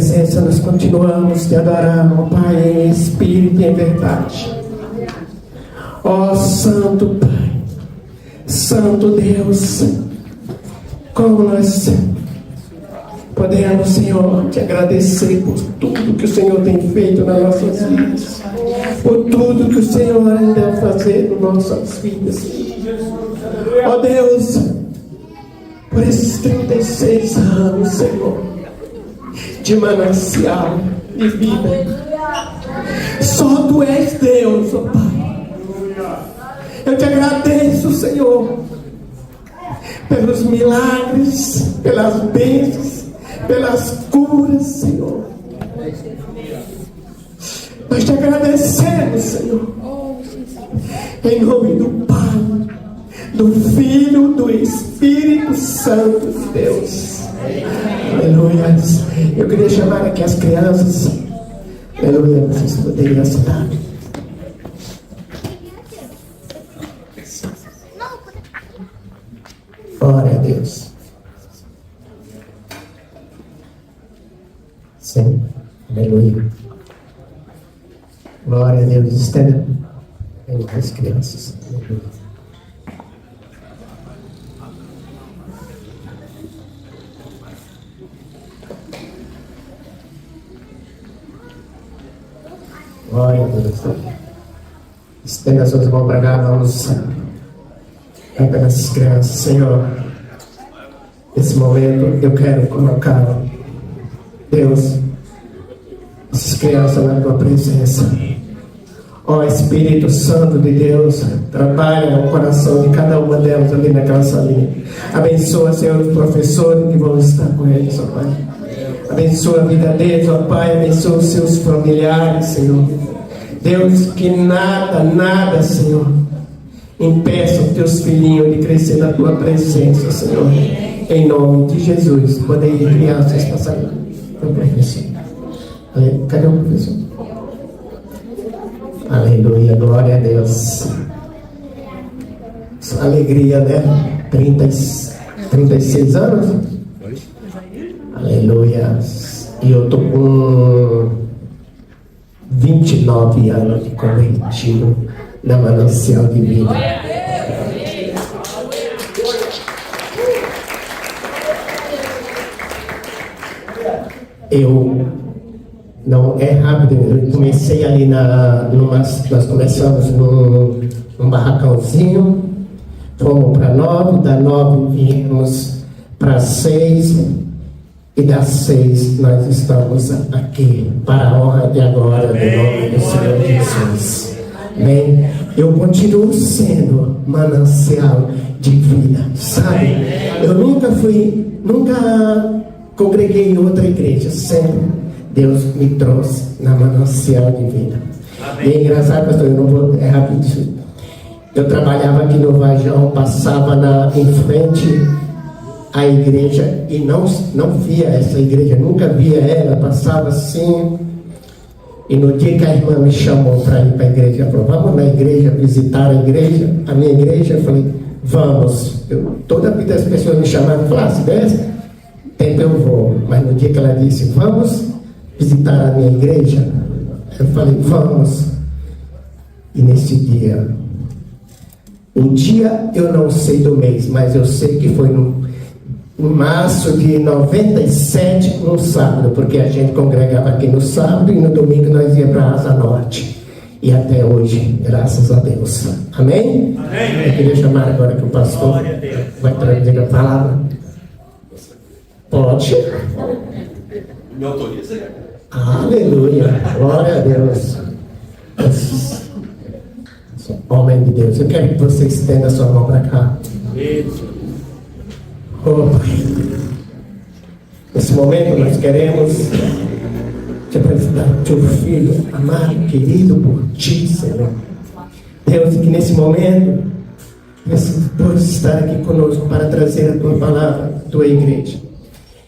presença nós continuamos te adorando, ó Pai, em espírito e em verdade. Ó Santo Pai, Santo Deus, como nós podemos, Senhor, te agradecer por tudo que o Senhor tem feito nas nossas vidas, por tudo que o Senhor ainda vai fazer nas nossas vidas. Ó Deus, por esses 36 anos, Senhor, de manancial de vida. Só Tu és Deus, ó Pai. Eu te agradeço, Senhor, pelos milagres, pelas bênçãos, pelas curas, Senhor. Nós te agradecemos, Senhor, em nome do Pai, do Filho, do Espírito Santo de Deus. Aleluia. Eu queria chamar aqui as crianças. Aleluia. Vocês poderiam estar. Glória a Deus. Sim. Aleluia. Glória a Deus. Estenda. Tem mais crianças. Aleluia. Glória a Deus. Estenda suas mãos para cá, vamos cantar essas crianças. Senhor, nesse momento eu quero colocar, Deus, essas crianças na Tua presença. Ó Espírito Santo de Deus, trabalha no coração de cada uma delas ali naquela salinha. Abençoa, Senhor, os professores que vão estar com eles, ó Pai. Abençoa a vida deles, ó Pai. Abençoa os seus familiares, Senhor. Deus, que nada, Senhor, impeça os teus filhinhos de crescer na Tua presença, Senhor. Em nome de Jesus. Podem ir, crianças, passar lá. O professor. Cadê o professor? Aleluia, glória a Deus. Alegria, né? 36 anos? Aleluia. E eu tô com 29 anos de convertido na manancial de vida. Eu não é rápido, eu comecei ali nós começamos num barracãozinho, fomos para 9, da 9 viemos para 6, e das 6 nós estamos aqui para a honra e a glória do nome do Senhor Jesus. Amém? Eu continuo sendo manancial de vida, sabe? Eu nunca congreguei em outra igreja, sempre Deus me trouxe na manancial de vida. Amém. E é engraçado, pastor, eu não vou, é rápido. Eu trabalhava aqui no Vajão, passava em frente à igreja e não via essa igreja, nunca via ela, passava assim. E no dia que a irmã me chamou para ir para a igreja, ela falou, vamos na igreja, visitar a minha igreja, eu falei, vamos. Toda a vida as pessoas me chamavam e falavam, se der tempo eu vou. Mas no dia que ela disse, vamos visitar a minha igreja, eu falei, vamos. E nesse dia, um dia eu não sei do mês, mas eu sei que foi no março de 97, no sábado, porque a gente congregava aqui no sábado e no domingo nós íamos para a Asa Norte. E até hoje, graças a Deus. Amém? Amém. Eu queria chamar agora que o pastor vai traduzir a palavra. Pode? Me autoriza? Aleluia. Glória a Deus. Homem de Deus, eu quero que você estenda a sua mão para cá. Oh, Pai. Nesse momento nós queremos te apresentar o teu filho, amado, querido por ti, Senhor. Deus, que nesse momento você pode estar aqui conosco para trazer a tua palavra, a tua igreja.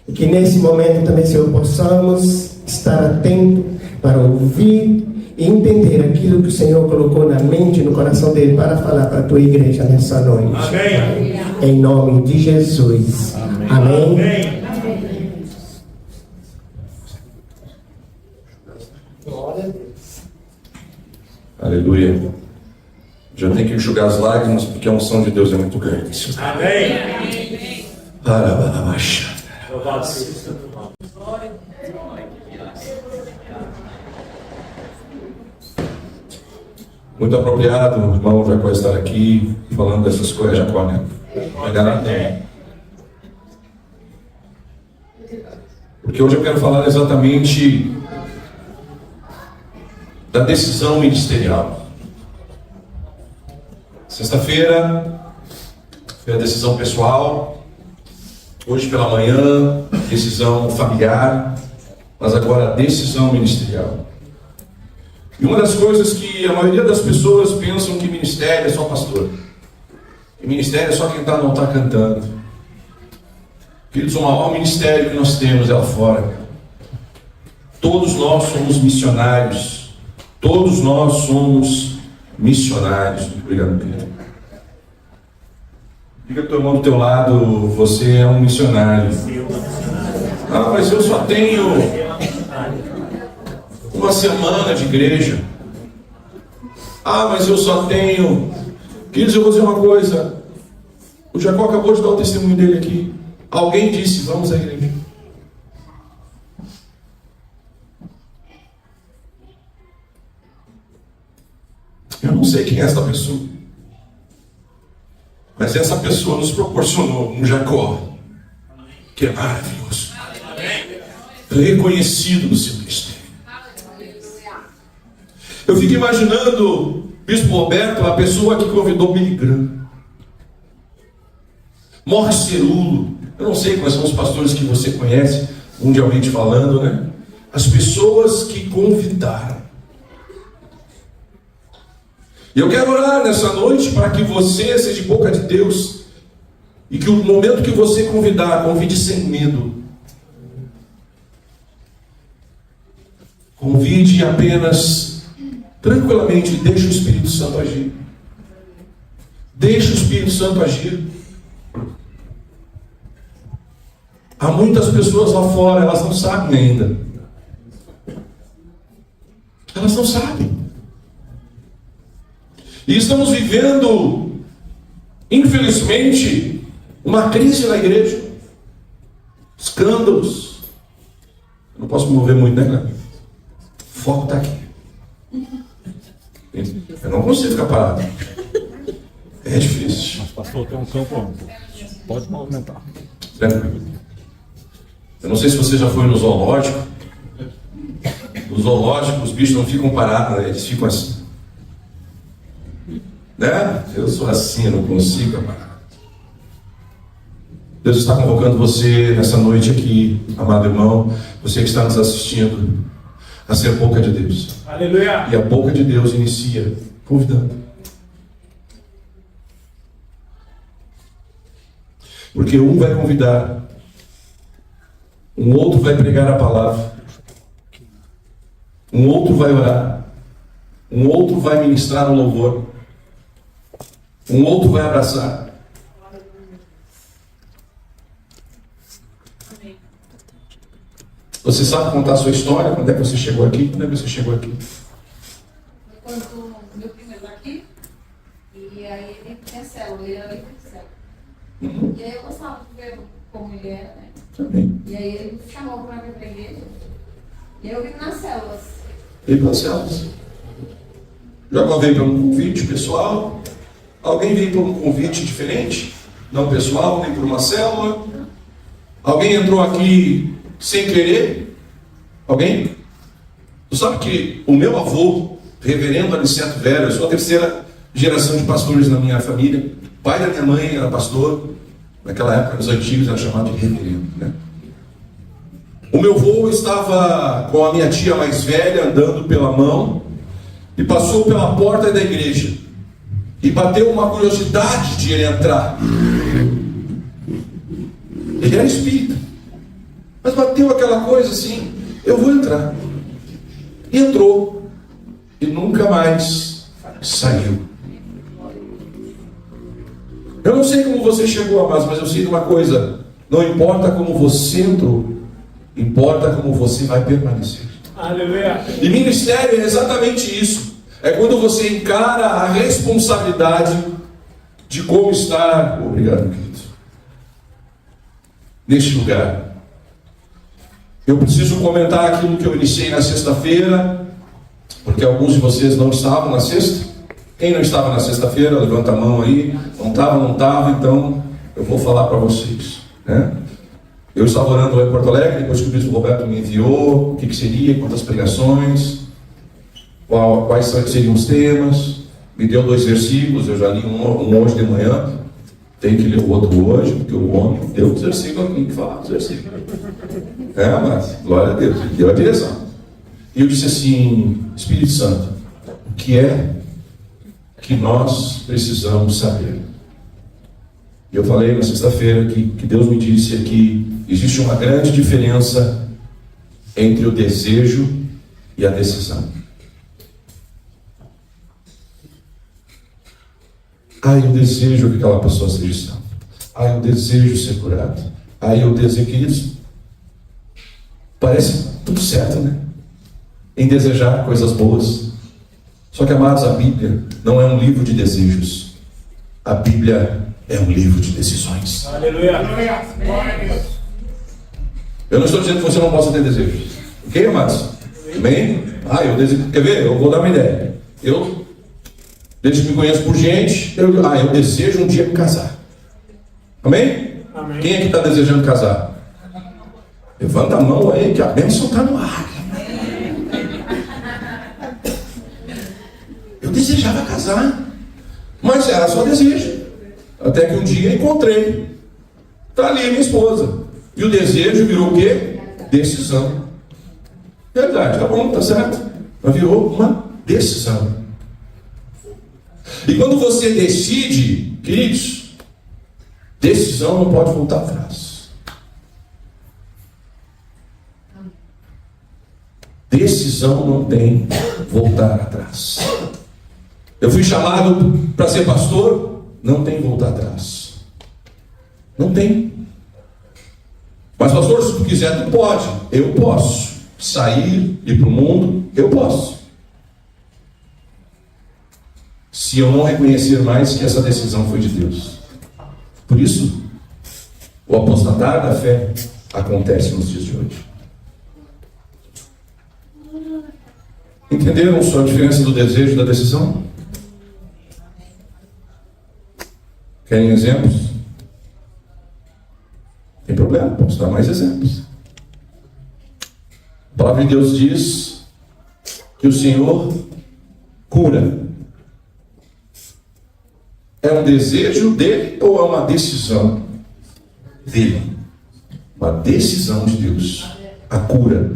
E que nesse momento também, Senhor, possamos estar atentos para ouvir e entender aquilo que o Senhor colocou na mente e no coração dele para falar para a tua igreja nessa noite. Amém. Em nome de Jesus. Amém. Amém. enxugar as lágrimas, porque a unção de Deus é muito grande. Amém. Louvado seja o santo nome. Muito apropriado, o irmão Jacó estar aqui falando dessas coisas, Jacó, né? Não é nada, não. Porque hoje eu quero falar exatamente da decisão ministerial. Sexta-feira foi a decisão pessoal, hoje pela manhã, decisão familiar, mas agora a decisão ministerial. E uma das coisas que a maioria das pessoas pensam que ministério é só pastor. Que ministério é só quem está no altar cantando. Queridos, o maior ministério que nós temos é lá fora. Todos nós somos missionários. Todos nós somos missionários. Muito obrigado, Pedro. Diga para o teu irmão do teu lado, você é um missionário. Ah, mas eu só tenho uma semana de igreja. Ah, mas eu só tenho... Queridos, eu vou dizer uma coisa. O Jacó acabou de dar o testemunho dele aqui. Alguém disse, vamos à igreja. Eu não sei quem é essa pessoa. Mas essa pessoa nos proporcionou um Jacó que é maravilhoso. Reconhecido no seu ministério. Eu fico imaginando Bispo Roberto, a pessoa que convidou Billy Graham, Morris Cerulo. Eu não sei quais são os pastores que você conhece, mundialmente falando, né? As pessoas que convidaram. E eu quero orar nessa noite para que você seja boca de Deus e que o momento que você convidar, convide sem medo. Convide apenas tranquilamente, deixa o Espírito Santo agir. Deixa o Espírito Santo agir. Há muitas pessoas lá fora, elas não sabem ainda. Elas não sabem. E estamos vivendo, infelizmente, uma crise na igreja. Escândalos. Eu não posso me mover muito, né, cara? O foco está aqui. Eu não consigo ficar parado. É difícil. Mas pastor, tem um campo amplo. Pode movimentar. Eu não sei se você já foi no zoológico. No zoológico os bichos não ficam parados, né? Eles ficam assim. Né? Eu sou assim, eu não consigo parar. Deus está convocando você nessa noite aqui, amado irmão, você que está nos assistindo, a ser boca de Deus. Aleluia. E a boca de Deus inicia convidando. Porque um vai convidar, um outro vai pregar a palavra, um outro vai orar, um outro vai ministrar no louvor, um outro vai abraçar. Você sabe contar a sua história? Quando é que você chegou aqui? Quando é que você chegou aqui? Quando meu primo era aqui, e aí ele tinha célula, ele era líder de célula. E aí eu gostava de ver como ele era, né? Também. E aí ele me chamou para vir para a igreja. E eu vim nas células. Veio para as células. Já veio para um convite pessoal. Alguém veio para um convite diferente? Não pessoal, nem por uma célula. Alguém entrou aqui sem querer? Alguém? Tu sabe que o meu avô, reverendo Aniceto Vera, eu sou a terceira geração de pastores na minha família. O pai da minha mãe era pastor. Naquela época, nos antigos, era chamado de reverendo, né? O meu avô estava com a minha tia mais velha, andando pela mão, e passou pela porta da igreja. E bateu uma curiosidade de ele entrar. Ele era espírita. Mas bateu aquela coisa assim, eu vou entrar. E entrou. E nunca mais saiu. Eu não sei como você chegou, amados, mas eu sei de uma coisa. Não importa como você entrou, importa como você vai permanecer. Aleluia. E ministério é exatamente isso. É quando você encara a responsabilidade de como estar, obrigado, querido, neste lugar. Eu preciso comentar aquilo que eu iniciei na sexta-feira, porque alguns de vocês não estavam na sexta. Quem não estava na sexta-feira, levanta a mão aí. Não estava, então eu vou falar para vocês, né? Eu estava orando lá em Porto Alegre, depois que o bispo Roberto me enviou, o que seria, quantas pregações, quais seriam os temas. Me deu 2 versículos, eu já li um hoje de manhã, tenho que ler o outro hoje, porque o homem deu os versículos, tem que falar dos versículos. Mas, glória a Deus, ele deu a direção. E eu disse assim: Espírito Santo, o que é que nós precisamos saber? E eu falei na sexta-feira que Deus me disse que existe uma grande diferença entre o desejo e a decisão. Eu desejo que aquela pessoa seja salva. Eu desejo ser curado. Eu desejo que isso. Parece tudo certo, né? Em desejar coisas boas. Só que, amados, a Bíblia não é um livro de desejos. A Bíblia é um livro de decisões. Aleluia. Eu não estou dizendo que você não possa ter desejos. Ok, amados? Amém? Eu desejo. Quer ver? Eu vou dar uma ideia. Desde que me conheço por gente, eu desejo um dia me casar. Amém? Amém. Quem é que está desejando casar? Levanta a mão aí que a bênção está no ar. Eu desejava casar, mas era só desejo. Até que um dia encontrei. Está ali a minha esposa. E o desejo virou o quê? Decisão. Verdade, tá bom, tá certo. Mas virou uma decisão. E quando você decide, queridos, decisão não pode voltar atrás. Decisão não tem voltar atrás. Eu fui chamado para ser pastor, não tem voltar atrás. Não tem. Mas pastor, se tu quiser, tu pode. Eu posso. Sair, ir para o mundo, eu posso. Se eu não reconhecer mais que essa decisão foi de Deus. Por isso, o apostatar da fé acontece nos dias de hoje. Entenderam só a diferença do desejo e da decisão? Querem exemplos? Tem problema, posso dar mais exemplos. A palavra de Deus diz que o Senhor cura. É um desejo dele ou é uma decisão dele? Uma decisão de Deus. A cura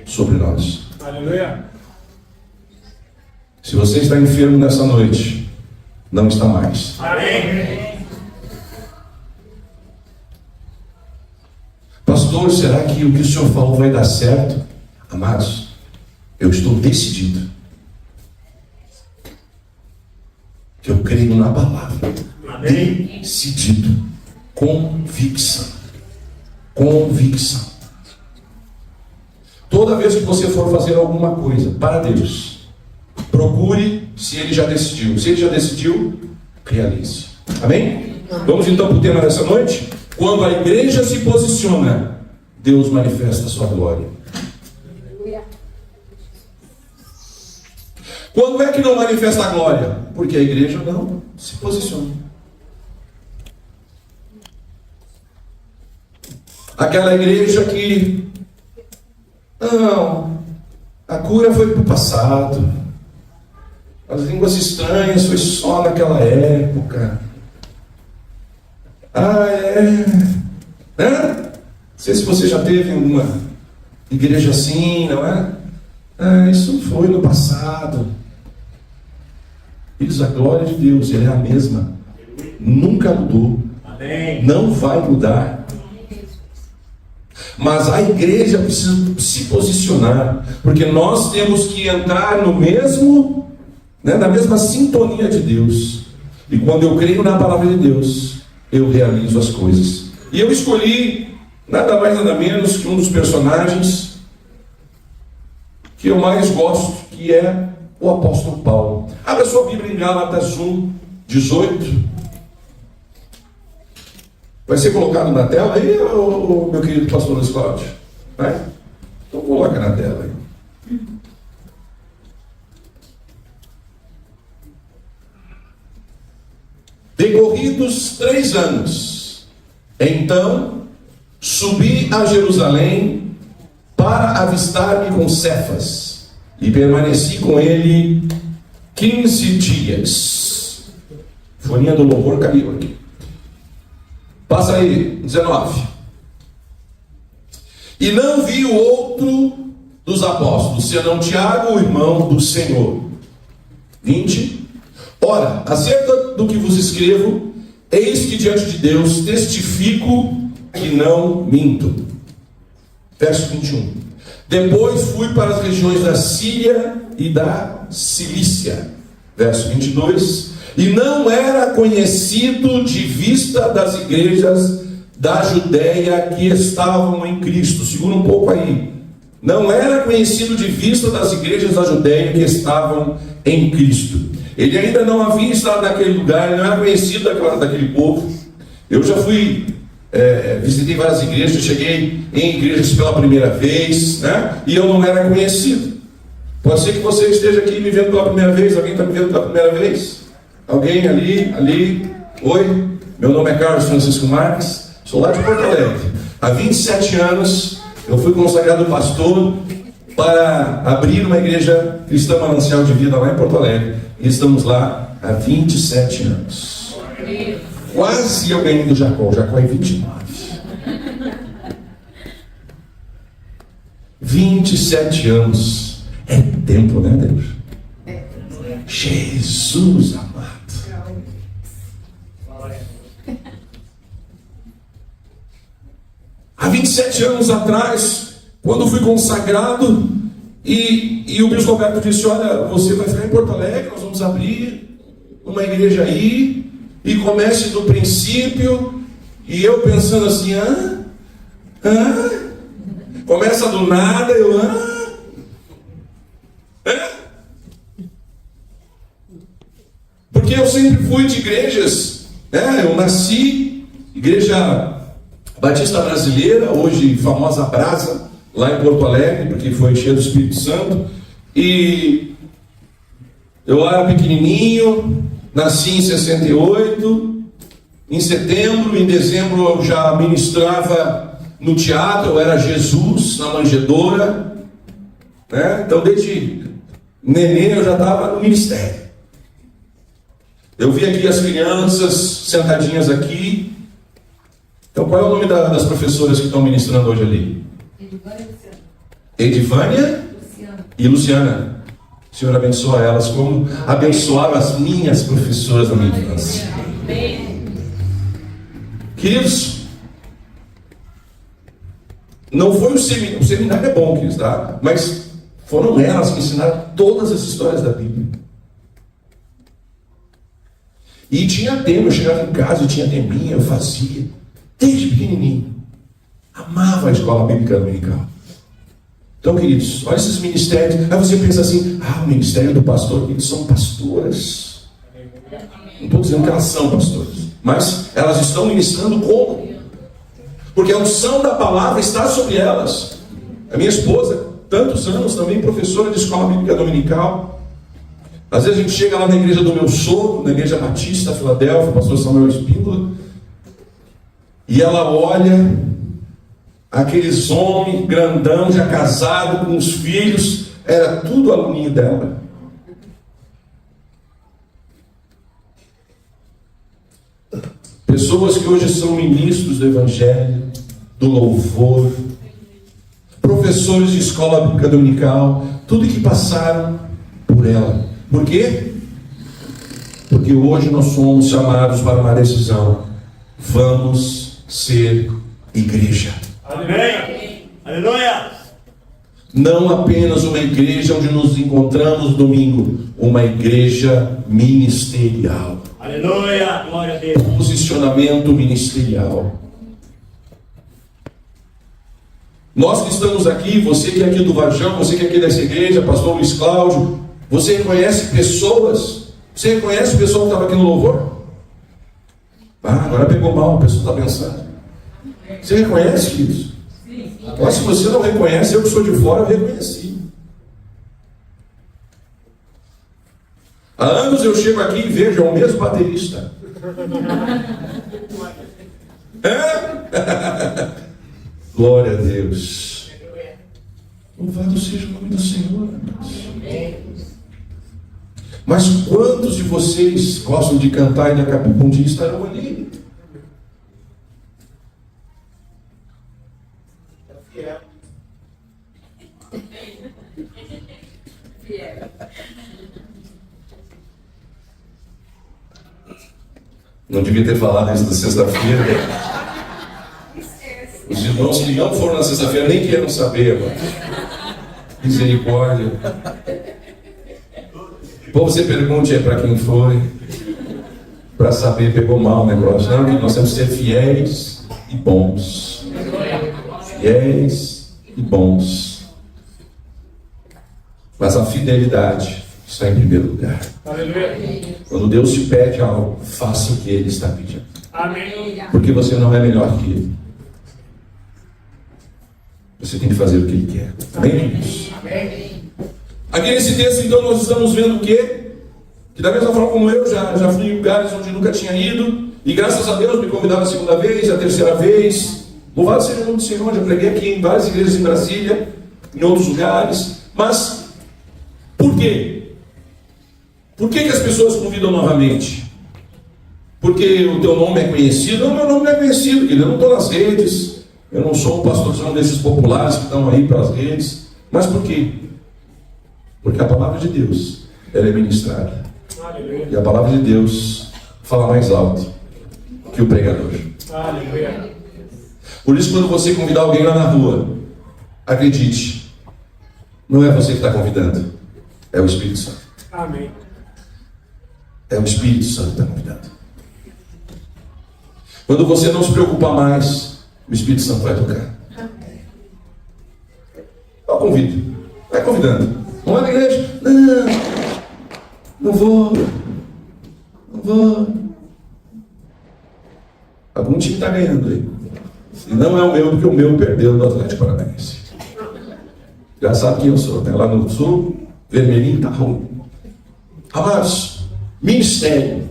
sobre nós. Aleluia. Se você está enfermo nessa noite, não está mais. Amém. Pastor, será que o que o Senhor falou vai dar certo? Amados, eu estou decidido. Que eu creio na palavra. Amém. Decidido. Convicção. Convicção. Toda vez que você for fazer alguma coisa para Deus, procure se Ele já decidiu. Se Ele já decidiu, realize. Amém? Vamos então para o tema dessa noite? Quando a igreja se posiciona, Deus manifesta a sua glória. Quando é que não manifesta a glória? Porque a igreja não se posiciona. Aquela igreja que não, a cura foi para o passado, as línguas estranhas foi só naquela época. Não sei se você já teve uma igreja assim, não é? Isso foi no passado. Diz a glória de Deus, Ele é a mesma. Nunca mudou. Amém. Não vai mudar. Mas a igreja precisa se posicionar, porque nós temos que entrar no mesmo, na mesma sintonia de Deus. E quando eu creio na palavra de Deus, eu realizo as coisas. E eu escolhi nada mais nada menos que um dos personagens que eu mais gosto, que é o apóstolo Paulo. Abra sua Bíblia em Gálatas 1, 18. Vai ser colocado na tela aí, meu querido pastor Luiz Cláudio? Vai? Então coloca na tela aí. Decorridos 3 anos, então subi a Jerusalém para avistar-me com Cefas, e permaneci com ele 15 dias. Folhinha do louvor caiu aqui. Passa aí, 19. E não vi o outro dos apóstolos, senão Tiago, o irmão do Senhor. 20. Ora, acerca do que vos escrevo, eis que diante de Deus testifico que não minto. Verso 21. Depois fui para as regiões da Síria e da Cilícia. Verso 22. E não era conhecido de vista das igrejas da Judéia que estavam em Cristo. Segura um pouco aí. Não era conhecido de vista das igrejas da Judéia que estavam em Cristo. Ele ainda não havia estado naquele lugar, ele não era conhecido daquele povo. Eu já fui, visitei várias igrejas, cheguei em igrejas pela primeira vez, né? E eu não era conhecido. Pode ser que você esteja aqui me vendo pela primeira vez. Alguém está me vendo pela primeira vez? Alguém ali? Oi, meu nome é Carlos Francisco Marques, sou lá de Porto Alegre. Há 27 anos eu fui consagrado pastor para abrir uma igreja cristã manancial de vida lá em Porto Alegre. E estamos lá há 27 anos. Quase eu ganhei do Jacó. O Jacó é 29. 27 anos. É tempo, né, Deus? Jesus amado. Há 27 anos atrás, quando fui consagrado, e o bispo Roberto disse: olha, você vai ficar em Porto Alegre, nós vamos abrir uma igreja aí, e comece do princípio. E eu pensando assim, começa do nada, porque eu sempre fui de igrejas, né? Eu nasci, Igreja Batista Brasileira, hoje famosa Brasa, lá em Porto Alegre, porque foi cheio do Espírito Santo. E eu lá era pequenininho, nasci em 68. Em setembro, em dezembro eu já ministrava no teatro, eu era Jesus na manjedoura, né? Então desde neném eu já estava no ministério. Eu vi aqui as crianças sentadinhas aqui. Então qual é o nome das professoras que estão ministrando hoje ali? Edivânia e Luciana. O Senhor abençoa elas como abençoaram as minhas professoras da minha infância. Queridos, não foi o seminário é bom, queridos, tá? Mas foram elas que ensinaram todas as histórias da Bíblia. E tinha tema, eu chegava em casa e tinha teminha, eu fazia, desde pequenininho. Amava a escola bíblica dominical. Então, queridos, olha esses ministérios. Aí você pensa assim: o ministério do pastor, eles são pastoras. Não estou dizendo que elas são pastoras, mas elas estão ministrando como? Porque a unção da palavra está sobre elas. A minha esposa, tantos anos também, professora de escola bíblica dominical. Às vezes a gente chega lá na igreja do meu sogro, na igreja Batista, Filadélfia, pastor Samuel Espíndola, e ela olha aqueles homens grandão, já casado, com os filhos, era tudo aluninho dela. Pessoas que hoje são ministros do evangelho, do louvor, professores de escola bíblica dominical, tudo que passaram por ela. Por quê? Porque hoje nós somos chamados para uma decisão. Vamos ser igreja. Amém. Aleluia. Não apenas uma igreja onde nos encontramos no domingo, uma igreja ministerial. Aleluia. Glória a Deus. Posicionamento ministerial. Nós que estamos aqui, você que é aqui do Varjão, você que é aqui dessa igreja, pastor Luiz Cláudio, Você reconhece pessoas? Você reconhece o pessoal que estava aqui no louvor? Ah, agora pegou mal, a pessoa está pensando. Você reconhece isso? Mas se você não reconhece, eu que sou de fora, eu reconheci. Há anos eu chego aqui e vejo, é o mesmo baterista. É? Glória a Deus. Louvado seja o nome do Senhor. Mas quantos de vocês gostam de cantar e daqui a pouco um dia estarão ali? Não devia ter falado isso na sexta-feira. Os irmãos que não foram na sexta-feira nem querem saber, mano. Misericórdia. Pô, você pergunte para quem foi, para saber, pegou mal o negócio. Não, que nós temos que ser fiéis e bons. Fiéis e bons. Mas a fidelidade está em primeiro lugar. Aleluia. Quando Deus te pede algo, faça o que Ele está pedindo. Amém. Porque você não é melhor que Ele. Você tem que fazer o que Ele quer. Amém, queridos? Aqui nesse texto, então, nós estamos vendo o quê? Que da mesma forma como eu já fui em lugares onde nunca tinha ido, e graças a Deus me convidaram a segunda vez, a terceira vez. Louvado seja o nome do Senhor, já preguei aqui em várias igrejas em Brasília, em outros lugares. Mas, por quê? Por que as pessoas convidam novamente? Porque o teu nome é conhecido? Não, meu nome não é conhecido, querido. Eu não estou nas redes. Eu não sou um pastorzão desses populares que estão aí pelas redes. Mas por quê? Porque a palavra de Deus, ela é ministrada. Aleluia. E a palavra de Deus fala mais alto que o pregador. Aleluia. Por isso, quando você convidar alguém lá na rua, acredite, não é você que está convidando, é o Espírito Santo. Amém. É o Espírito Santo que está convidando. Quando você não se preocupar mais, o Espírito Santo vai tocar. Eu convido. Vai convidando. Não vai na igreja? Não vou. Não vou. Algum time está ganhando aí. E não é o meu, porque o meu perdeu do Atlético Paranaense. Já sabe quem eu sou, né? Lá no sul, vermelhinho tá ruim. Amados, ministério.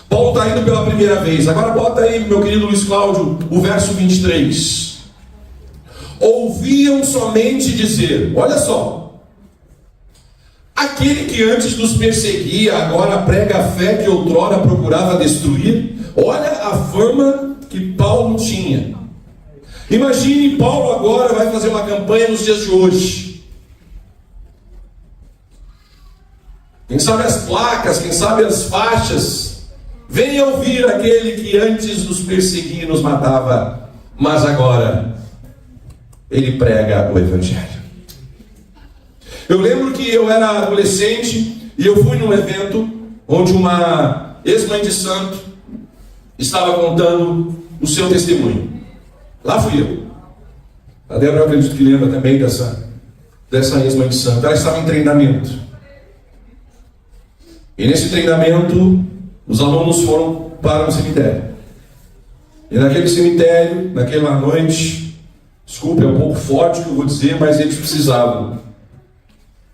Paulo está indo pela primeira vez. Agora bota aí, meu querido Luiz Cláudio, o verso 23. Ouviam somente dizer, olha só, aquele que antes nos perseguia, agora prega a fé que outrora procurava destruir. Olha a fama que Paulo tinha. Imagine, Paulo agora vai fazer uma campanha nos dias de hoje. Quem sabe as placas, quem sabe as faixas. Venha ouvir aquele que antes nos perseguia e nos matava, mas agora ele prega o Evangelho. Eu lembro que eu era adolescente e eu fui num evento onde uma ex-mãe de santo estava contando o seu testemunho. Lá fui eu. A Débora, eu acredito que lembra também dessa ex-mãe de santo. Ela estava em treinamento. E nesse treinamento, os alunos foram para um cemitério. E naquele cemitério, naquela noite, desculpe, é um pouco forte o que eu vou dizer, mas eles precisavam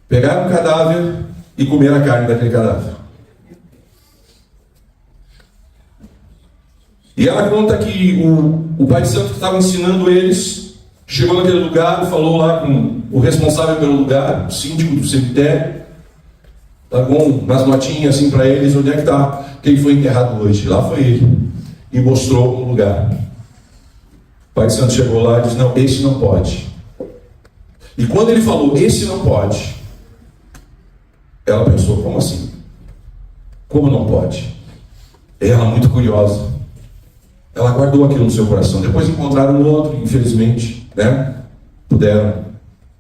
pegar um cadáver e comer a carne daquele cadáver. E ela conta que o pai de santo que estava ensinando eles chegou naquele lugar, falou lá com o responsável pelo lugar, o síndico do cemitério, largou umas notinhas assim para eles, onde é que está quem foi enterrado hoje. Lá foi ele, e mostrou um lugar. O pai de santo chegou lá e disse, não, esse não pode. E quando ele falou, esse não pode, ela pensou, como assim? Como não pode? Ela, muito curiosa, ela guardou aquilo no seu coração. Depois encontraram um outro, infelizmente, né? Puderam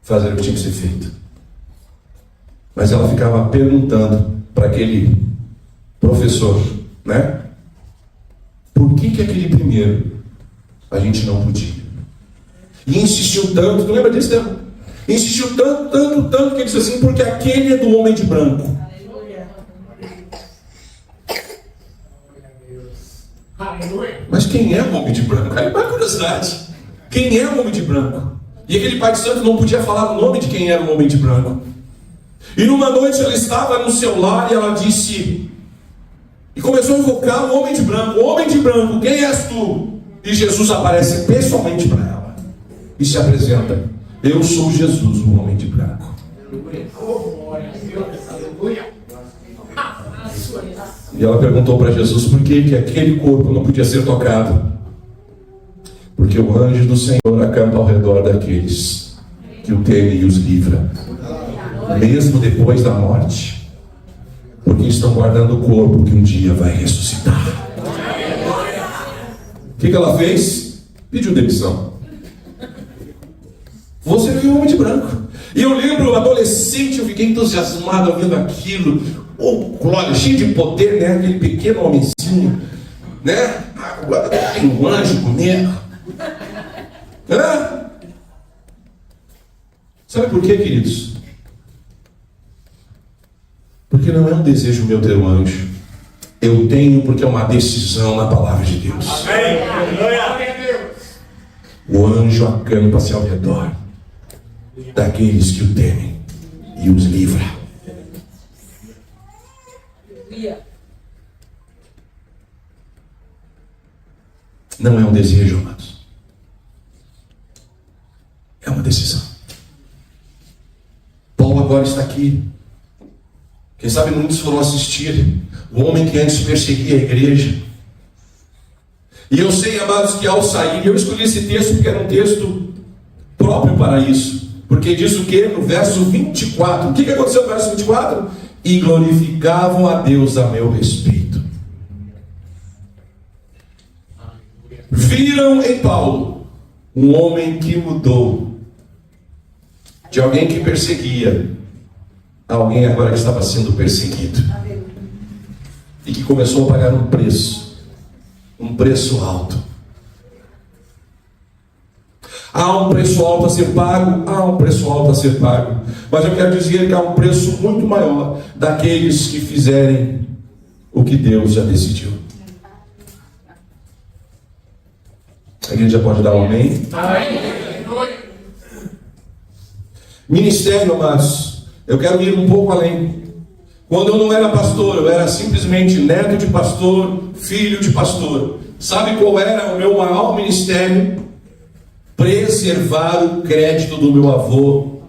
fazer o que tinha que ser feito. Mas ela ficava perguntando para aquele professor, né? Por que aquele primeiro a gente não podia? E insistiu tanto, tu lembra disso, né? Insistiu tanto, tanto, tanto, que ele disse assim: porque aquele é do homem de branco. Mas quem é o homem de branco? Aí uma curiosidade. Quem é o homem de branco? E aquele pai de santo não podia falar o nome de quem era o homem de branco. E numa noite ela estava no seu lar e ela disse, e começou a invocar o homem de branco: homem de branco, quem és tu? E Jesus aparece pessoalmente para ela e se apresenta: eu sou Jesus, o homem de branco. E ela perguntou para Jesus por que aquele corpo não podia ser tocado. Porque o anjo do Senhor acampa ao redor daqueles que o temem e os livra, mesmo depois da morte, porque estão guardando o corpo que um dia vai ressuscitar. O que ela fez? Pediu demissão. Você viu o homem de branco. E eu lembro, adolescente, eu fiquei entusiasmado vendo aquilo. Oh, glória, cheio de poder, né? Aquele pequeno homenzinho, né? Agora tem um anjo comigo. Sabe por quê, queridos? Porque não é um desejo meu ter um anjo. Eu tenho porque é uma decisão na palavra de Deus. O anjo acampa-se ao redor daqueles que o temem e os livra. Não é um desejo, amados. É uma decisão. Paulo agora está aqui. Quem sabe muitos foram assistir. O homem que antes perseguia a igreja. E eu sei, amados, que ao sair, eu escolhi esse texto porque era um texto próprio para isso. Porque diz o que? No verso 24. O que aconteceu no verso 24? E glorificavam a Deus a meu respeito. Viram em Paulo um homem que mudou. De alguém que perseguia a alguém agora que estava sendo perseguido. E que começou a pagar um preço alto. Há um preço alto a ser pago, há um preço alto a ser pago. Mas eu quero dizer que há um preço muito maior daqueles que fizerem o que Deus já decidiu. A igreja pode dar um amém? Ministério, amados, eu quero ir um pouco além. Quando eu não era pastor, eu era simplesmente neto de pastor, filho de pastor. Sabe qual era o meu maior ministério? Preservar o crédito do meu avô,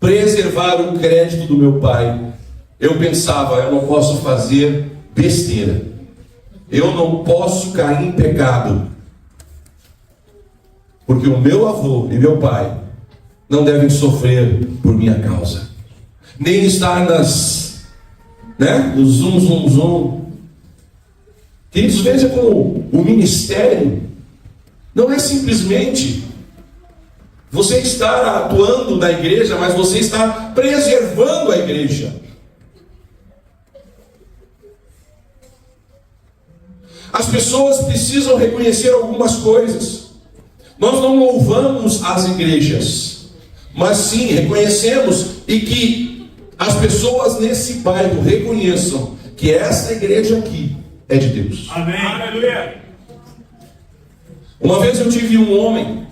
preservar o crédito do meu pai. Eu pensava, eu não posso fazer besteira, eu não posso cair em pecado, porque o meu avô e meu pai não devem sofrer por minha causa, nem estar no zum, zum, zum. Queridos, veja como o ministério não é simplesmente você estar atuando na igreja, mas você está preservando a igreja. As pessoas precisam reconhecer algumas coisas. Nós não louvamos as igrejas, mas sim reconhecemos e que as pessoas nesse bairro reconheçam que essa igreja aqui é de Deus. Amém. Aleluia. Uma vez eu tive um homem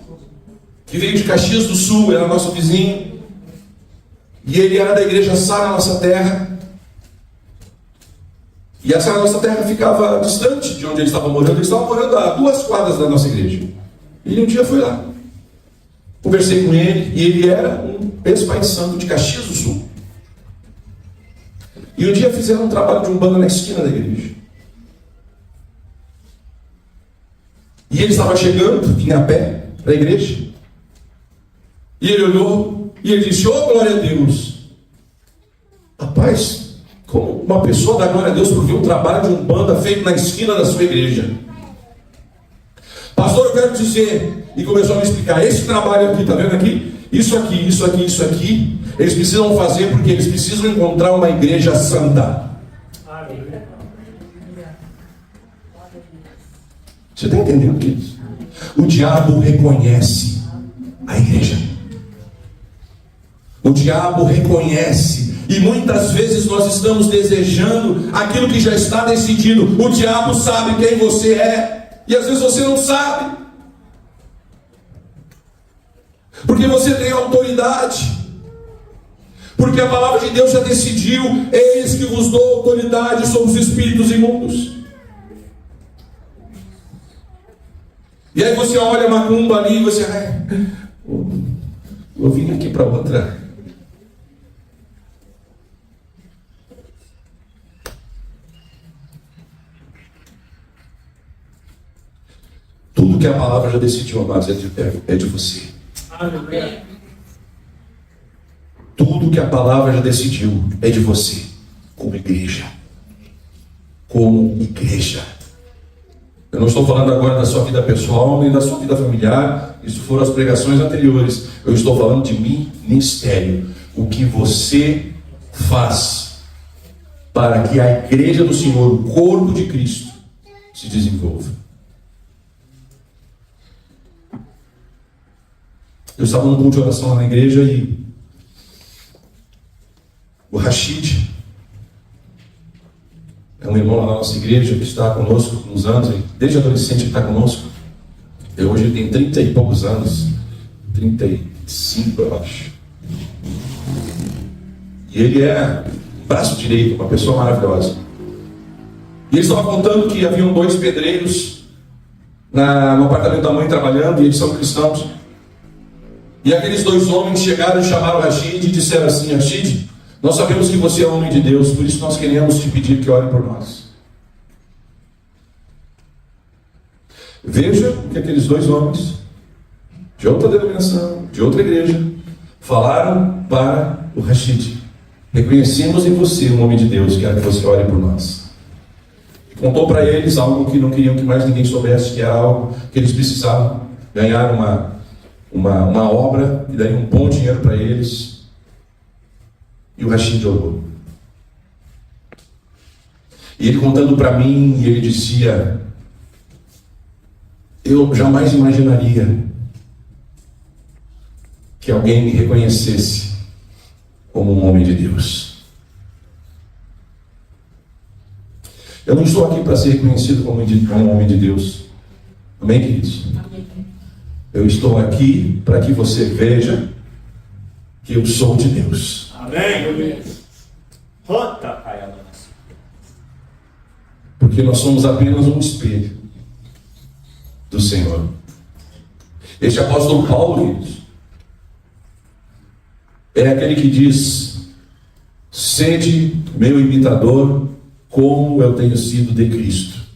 que veio de Caxias do Sul, era nosso vizinho, e ele era da igreja Sara Nossa Terra. E a Sara Nossa Terra ficava distante de onde ele estava morando. Ele estava morando a 2 quadras da nossa igreja. E ele um dia foi lá, conversei com ele, e ele era um ex-pai santo de Caxias do Sul. E um dia fizeram um trabalho de umbanda na esquina da igreja. E ele estava chegando, vinha a pé para a igreja. E ele olhou e ele disse: "Oh, glória a Deus!" Rapaz, como uma pessoa dá glória a Deus por ver um trabalho de umbanda feito na esquina da sua igreja? Pastor, eu quero dizer, e começou a me explicar: esse trabalho aqui, está vendo aqui? Isso aqui, isso aqui, isso aqui, eles precisam fazer porque eles precisam encontrar uma igreja santa. Você está entendendo, queridos? O diabo reconhece a igreja. O diabo reconhece, e muitas vezes nós estamos desejando aquilo que já está decidido. O diabo sabe quem você é, e às vezes você não sabe, porque você tem autoridade, porque a palavra de Deus já decidiu: eis que vos dou autoridade sobre os espíritos imundos. E aí você olha a macumba ali e você, eu vim aqui para outra. Tudo que a palavra já decidiu, amados, é de você. Aleluia. Tudo que a palavra já decidiu é de você, como igreja. Como igreja. Eu não estou falando agora da sua vida pessoal, nem da sua vida familiar. Isso foram as pregações anteriores. Eu estou falando de ministério. O que você faz para que a igreja do Senhor, o corpo de Cristo, se desenvolva. Eu estava num culto de oração lá na igreja e o Rashid é um irmão lá na nossa igreja que está conosco há uns anos, desde adolescente ele está conosco. Hoje ele tem 30 e poucos anos, 35 eu acho. E ele é braço direito, uma pessoa maravilhosa. E ele estava contando que haviam 2 pedreiros no apartamento da mãe trabalhando, e eles são cristãos. E aqueles 2 homens chegaram e chamaram o Rashid e disseram assim: Rashid, nós sabemos que você é homem de Deus, por isso nós queremos te pedir que ore por nós. Veja que aqueles 2 homens, de outra denominação, de outra igreja, falaram para o Rashid: reconhecemos em você um homem de Deus, quero que você ore por nós. E contou para eles algo que não queriam que mais ninguém soubesse, que era algo que eles precisavam ganhar uma obra que daria um bom dinheiro para eles. E o Rashid orou. E ele contando para mim, ele dizia: eu jamais imaginaria que alguém me reconhecesse como um homem de Deus. Eu não estou aqui para ser reconhecido como um homem de Deus. Amém, queridos? Amém. Eu estou aqui para que você veja que eu sou de Deus. Amém. Porque nós somos apenas um espelho do Senhor. Este apóstolo Paulo, queridos, é aquele que diz: sede meu imitador, como eu tenho sido de Cristo.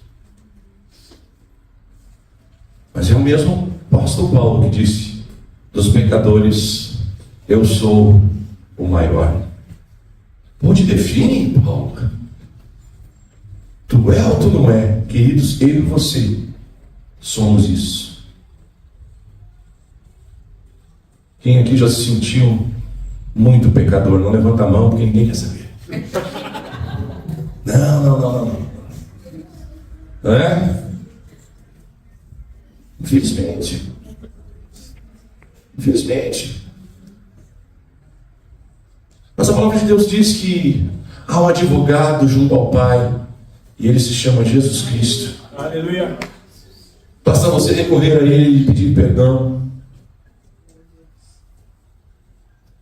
Mas é o mesmo apóstolo Paulo que disse: dos pecadores eu sou o maior. Onde define, Paulo? Tu é ou tu não é? Queridos, eu e você somos isso. Quem aqui já se sentiu muito pecador? Não levanta a mão, porque ninguém quer saber. Não. Não é? Infelizmente. Mas a palavra de Deus diz que há um advogado junto ao Pai, e ele se chama Jesus Cristo. Aleluia. Basta você recorrer a ele e pedir perdão.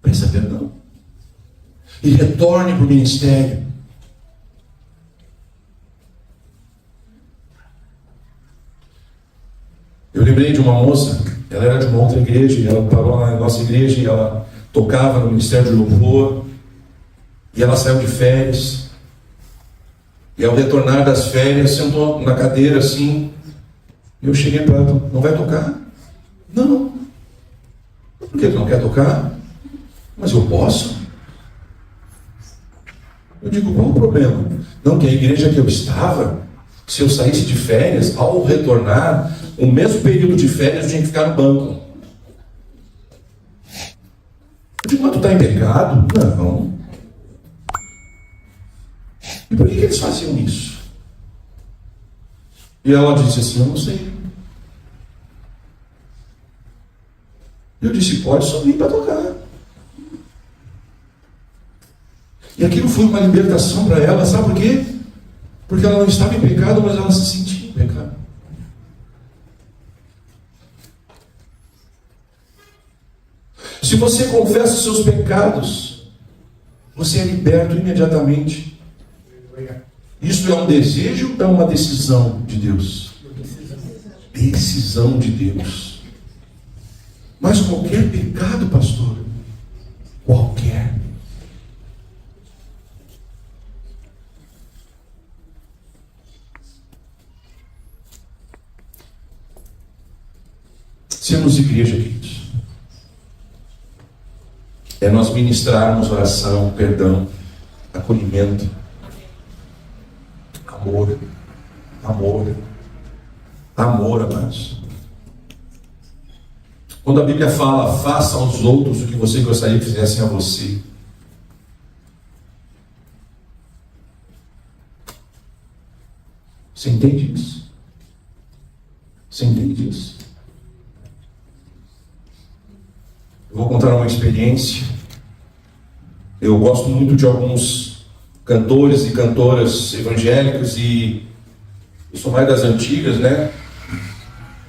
Peça perdão. E retorne para o ministério. Eu lembrei de uma moça, ela era de uma outra igreja, e ela parou na nossa igreja, e ela tocava no ministério de louvor, e ela saiu de férias, e ao retornar das férias, sentou na cadeira assim, e eu cheguei para ela: não vai tocar? Não. Por que não quer tocar? Mas eu posso. Eu digo: qual o problema? Não, que a igreja que eu estava, se eu saísse de férias, ao retornar, o mesmo período de férias eu tinha que ficar no banco. Eu digo: mas tu está em pecado? Não. E por que eles faziam isso? E ela disse assim: eu não sei. Eu disse: pode só vir para tocar. E aquilo foi uma libertação para ela, sabe por quê? Porque ela não estava em pecado, mas ela se sentia em pecado. Se você confessa os seus pecados, você é liberto imediatamente. Isso é um desejo ou é uma decisão de Deus? Decisão de Deus. Mas qualquer pecado, pastor, qualquer. Sermos igreja, queridos, é nós ministrarmos oração, perdão, acolhimento, amor, amados. Quando a Bíblia fala, faça aos outros o que você gostaria que fizessem a você, você entende isso? Você entende isso? Eu vou contar uma experiência. Eu gosto muito de alguns cantores e cantoras evangélicos e eu sou mais das antigas, né?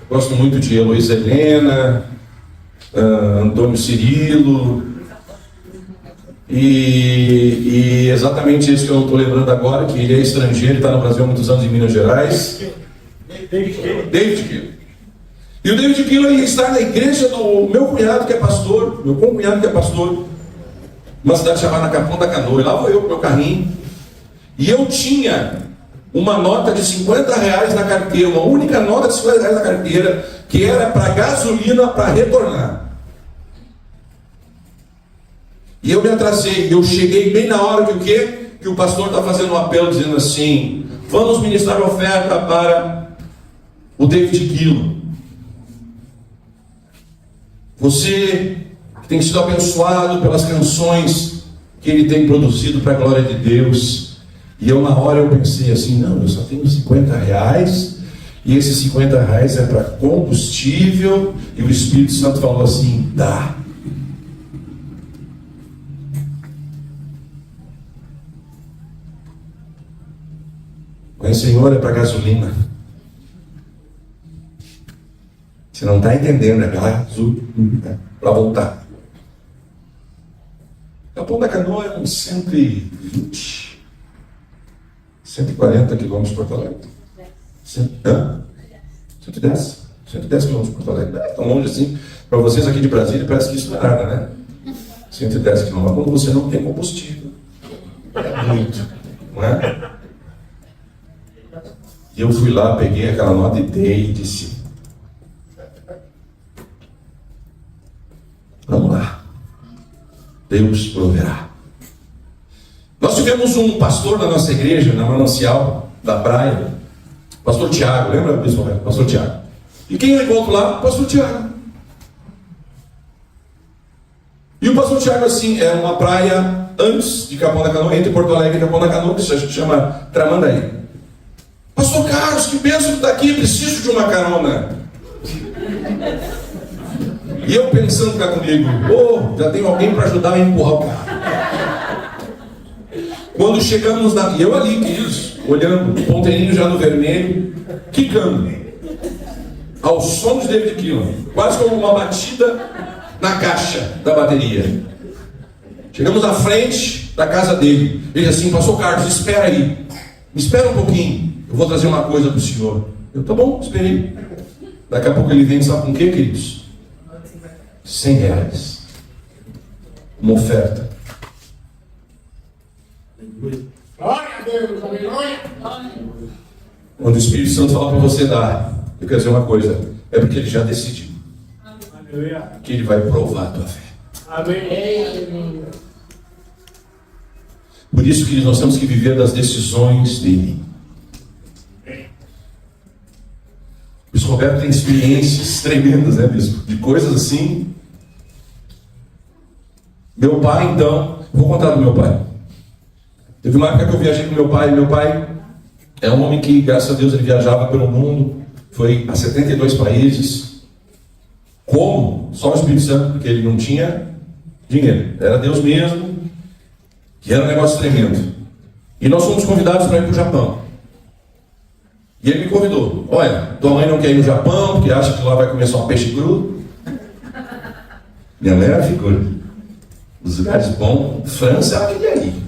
Eu gosto muito de Heloísa Helena, Antônio Cirilo e exatamente isso que eu não estou lembrando agora, que ele é estrangeiro, está no Brasil há muitos anos, em Minas Gerais. David Keeler. E o David Keeler está na igreja do meu cunhado que é pastor, meu concunhado que é pastor, uma cidade chamada Capão da Canoa. E lá vou eu com meu carrinho. E eu tinha uma nota de R$50 na carteira, uma única nota de R$50 na carteira, que era para gasolina para retornar. E eu me atrasei, eu cheguei bem na hora que o quê? Que o pastor está fazendo um apelo dizendo assim: vamos ministrar oferta para o David Keeler. Você que tem sido abençoado pelas canções que ele tem produzido para a glória de Deus. E eu na hora eu pensei assim, não, eu só tenho R$50 e esses R$50 é para combustível. E o Espírito Santo falou assim, dá. Mas Senhor, é para gasolina. Você não está entendendo, é gasolina para voltar. Capão da Canoa é uns 120, 140 quilômetros de Porto Alegre. 110? 110 quilômetros de Porto Alegre. Não é tão longe assim. Para vocês aqui de Brasília, parece que isso não é nada, né? 110 quilômetros. Quando você não tem combustível, é muito, não é? E eu fui lá, peguei aquela nota e dei e disse: vamos lá, Deus proverá. Nós tivemos um pastor da nossa igreja, na Manancial da Praia, pastor Tiago, lembra disso, pastor Tiago? E quem eu encontro lá? Pastor Tiago. E o pastor Tiago, assim, é uma praia antes de Capão da Canoa, entre Porto Alegre e Capão da Canoa, que se chama Tramandaí. Pastor Carlos, que bênção que está aqui, preciso de uma carona. E eu pensando cá comigo, já tem alguém para ajudar a empurrar o carro. Quando chegamos na... E eu ali, queridos, olhando, o ponteirinho já no vermelho, quicando, ao som de David Keeler, quase como uma batida na caixa da bateria. Chegamos à frente da casa dele. Ele disse assim, pastor Carlos, espera aí, me espera um pouquinho, eu vou trazer uma coisa para o senhor. Eu, tá bom, esperei. Daqui a pouco ele vem, sabe com o que, queridos? R$100. Uma oferta. Glória a Deus, aleluia. Quando o Espírito Santo fala para você dar, eu quero dizer uma coisa, é porque ele já decidiu Aleluia. que ele vai provar a tua fé. Amém. Por isso que nós temos que viver das decisões dele. O Bispo Roberto tem experiências tremendas, né, Bispo? De coisas assim. Meu pai, então, vou contar do meu pai. Teve uma época que eu viajei com meu pai. Meu pai é um homem que, graças a Deus, ele viajava pelo mundo. Foi a 72 países. Como? Só o Espírito Santo, porque ele não tinha dinheiro. Era Deus mesmo. que era um negócio tremendo. E nós fomos convidados para ir para o Japão. E ele me convidou. Olha, tua mãe não quer ir no Japão porque acha que lá vai comer só um peixe cru. Minha mãe era figura. Os lugares bons, França ela queria ir.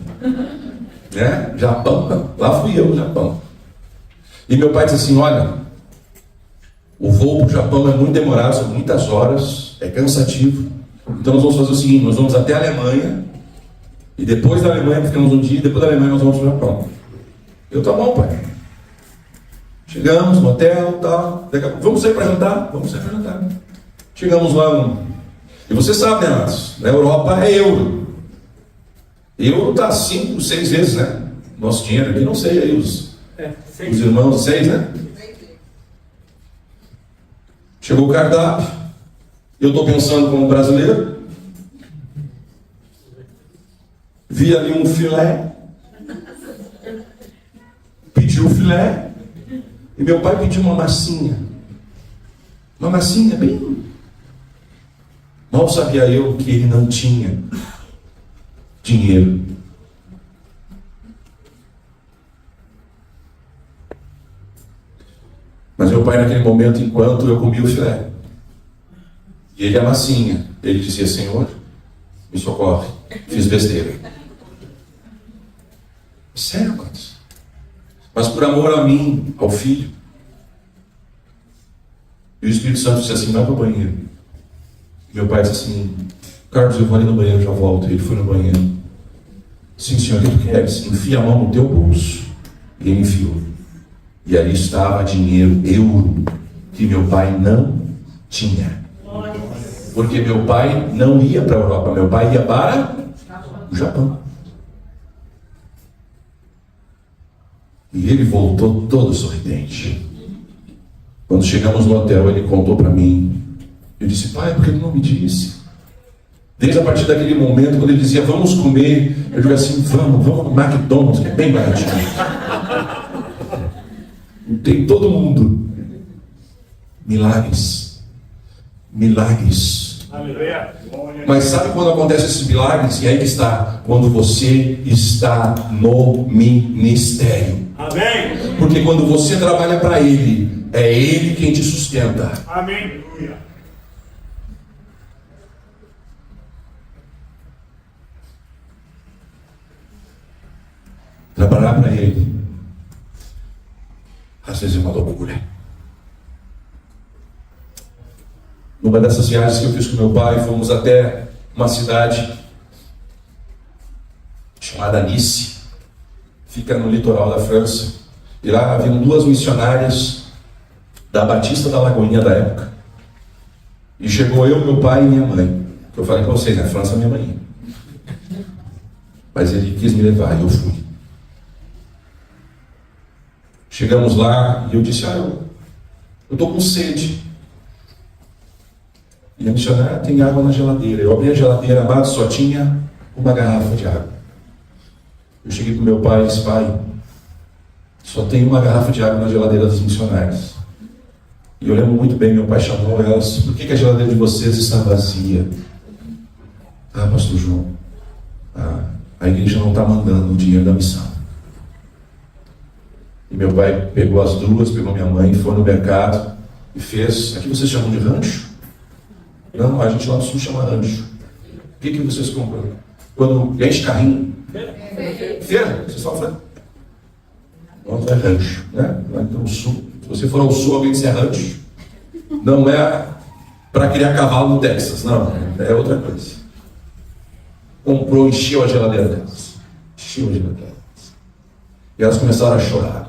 Né? Japão, lá fui eu no Japão. E meu pai disse assim, olha, o voo para o Japão é muito demorado, são muitas horas, é cansativo. Então nós vamos fazer o seguinte, nós vamos até a Alemanha, e depois da Alemanha ficamos um dia, e depois da Alemanha nós vamos para o Japão. Eu, tá bom, pai. Chegamos no hotel, tal, vamos sair para jantar? Vamos sair para jantar. Chegamos lá, e você sabe, né, Matos? Na Europa é euro. Euro está 5, 6 vezes, né? Nosso dinheiro aqui, não sei aí, os irmãos, 6, né? Chegou o cardápio, eu estou pensando como brasileiro, vi ali um filé, pedi o filé, e meu pai pediu uma massinha bem... Mal sabia eu que ele não tinha dinheiro. Mas meu pai naquele momento, enquanto eu comia o filé, e ele a massinha, ele dizia, Senhor, me socorre, fiz besteira. Sério, Carlos? Mas por amor a mim, ao filho. E o Espírito Santo disse assim, vai para o banheiro. Meu pai disse assim, Carlos, eu vou ali no banheiro, já volto. Ele foi no banheiro. Sim, senhor, o que tu queres? Enfia a mão no teu bolso. E ele enfiou. E ali estava dinheiro, euro, que meu pai não tinha. Porque meu pai não ia para a Europa, meu pai ia para o Japão. E ele voltou todo sorridente. Quando chegamos no hotel, ele contou para mim. Eu disse, pai, por que ele não me disse? Desde a partir daquele momento, quando ele dizia, vamos comer, eu digo assim, vamos no McDonald's, que é bem baratinho. Tem todo mundo. Milagres. Aleluia. Mas sabe quando acontecem esses milagres? E aí que está, quando você está no ministério. Amém. Porque quando você trabalha para Ele, é Ele quem te sustenta. Amém. Trabalhar para Ele, às vezes é uma loucura. Numa dessas viagens que eu fiz com meu pai, fomos até uma cidade chamada Nice, fica no litoral da França, e lá haviam 2 missionárias da Batista da Lagoinha da época, e chegou eu, meu pai e minha mãe, que eu falei para vocês, na França minha mãe, mas ele quis me levar e eu fui. Chegamos lá e eu disse, eu estou com sede. E a missionária tem água na geladeira. Eu abri a geladeira, amado, só tinha uma garrafa de água. Eu cheguei para o meu pai e disse, pai, só tem uma garrafa de água na geladeira das missionárias. E eu lembro muito bem, meu pai chamou elas, por que a geladeira de vocês está vazia? Ah, pastor João, a igreja não está mandando o dinheiro da missão. E meu pai pegou as 2, pegou minha mãe, foi no mercado e fez, aqui vocês chamam de rancho? Não, a gente lá no sul chama rancho. O que vocês compram? Quando enche carrinho? Feira? Vocês falam? Não é rancho, né? Lá no sul. Se você for ao sul, alguém disser rancho, não é para criar cavalo no Texas, não. É outra coisa. Comprou, encheu a geladeira delas. Encheu a geladeira delas. E elas começaram a chorar.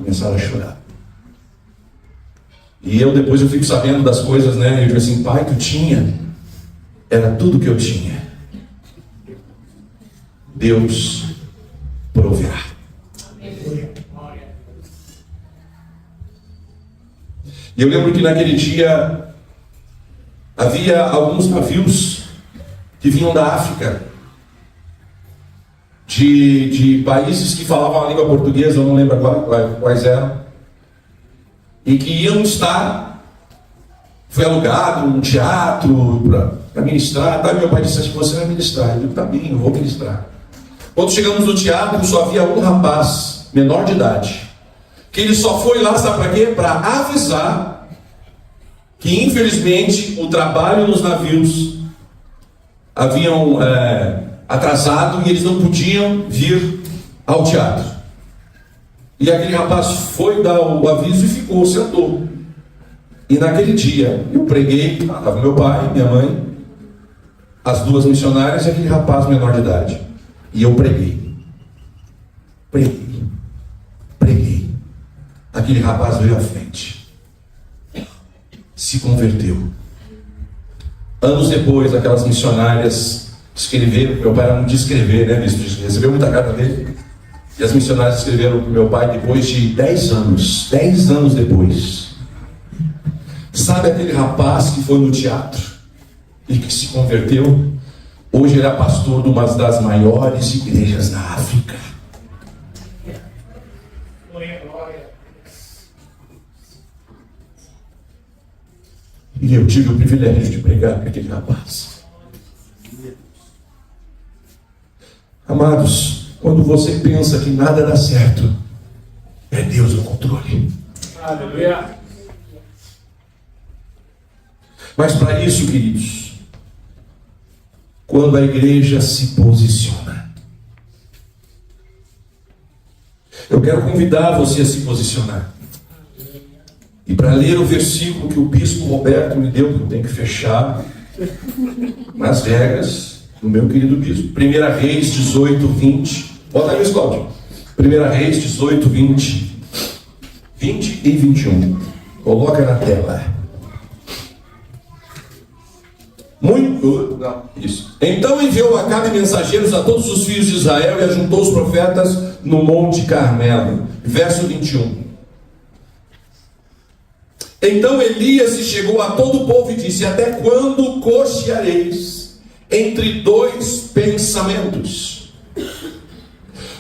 E depois eu fico sabendo das coisas, né? Eu digo assim, pai, tu tinha, era tudo que eu tinha. Deus proverá. E eu lembro que naquele dia havia alguns navios que vinham da África, de países que falavam a língua portuguesa, eu não lembro quais eram, e que iam estar, foi alugado um teatro para ministrar. Daí meu pai disse assim, você vai ministrar. Eu digo, tá bem, eu vou ministrar. Quando chegamos no teatro, só havia um rapaz, menor de idade, que ele só foi lá, sabe para quê? Para avisar que, infelizmente, o trabalho nos navios haviam atrasado e eles não podiam vir ao teatro. E aquele rapaz foi dar o aviso e ficou, sentou. E naquele dia eu preguei, estava meu pai, minha mãe, as duas missionárias e aquele rapaz menor de idade. E eu preguei. Aquele rapaz veio à frente, se converteu. Anos depois, aquelas missionárias escreveram, meu pai era muito de escrever, né, bispo? Recebeu muita carta dele. E as missionárias escreveram para o meu pai depois de 10 anos depois. Sabe aquele rapaz que foi no teatro e que se converteu? Hoje ele é pastor de uma das maiores igrejas da África. E eu tive o privilégio de pregar para aquele rapaz. Amados, quando você pensa que nada dá certo, é Deus no controle. Aleluia. Mas para isso, queridos, quando a igreja se posiciona, eu quero convidar você a se posicionar. E para ler o versículo que o bispo Roberto me deu, que eu tenho que fechar nas regras do meu querido bispo. 1 Reis 18, 20. Bota aí, Cláudio. 1 Reis 18, 20 e 21. Coloca na tela. Isso. Então enviou Acabe mensageiros a todos os filhos de Israel e ajuntou os profetas no Monte Carmelo. Verso 21. Então Elias se chegou a todo o povo e disse: até quando cocheareis entre dois pensamentos?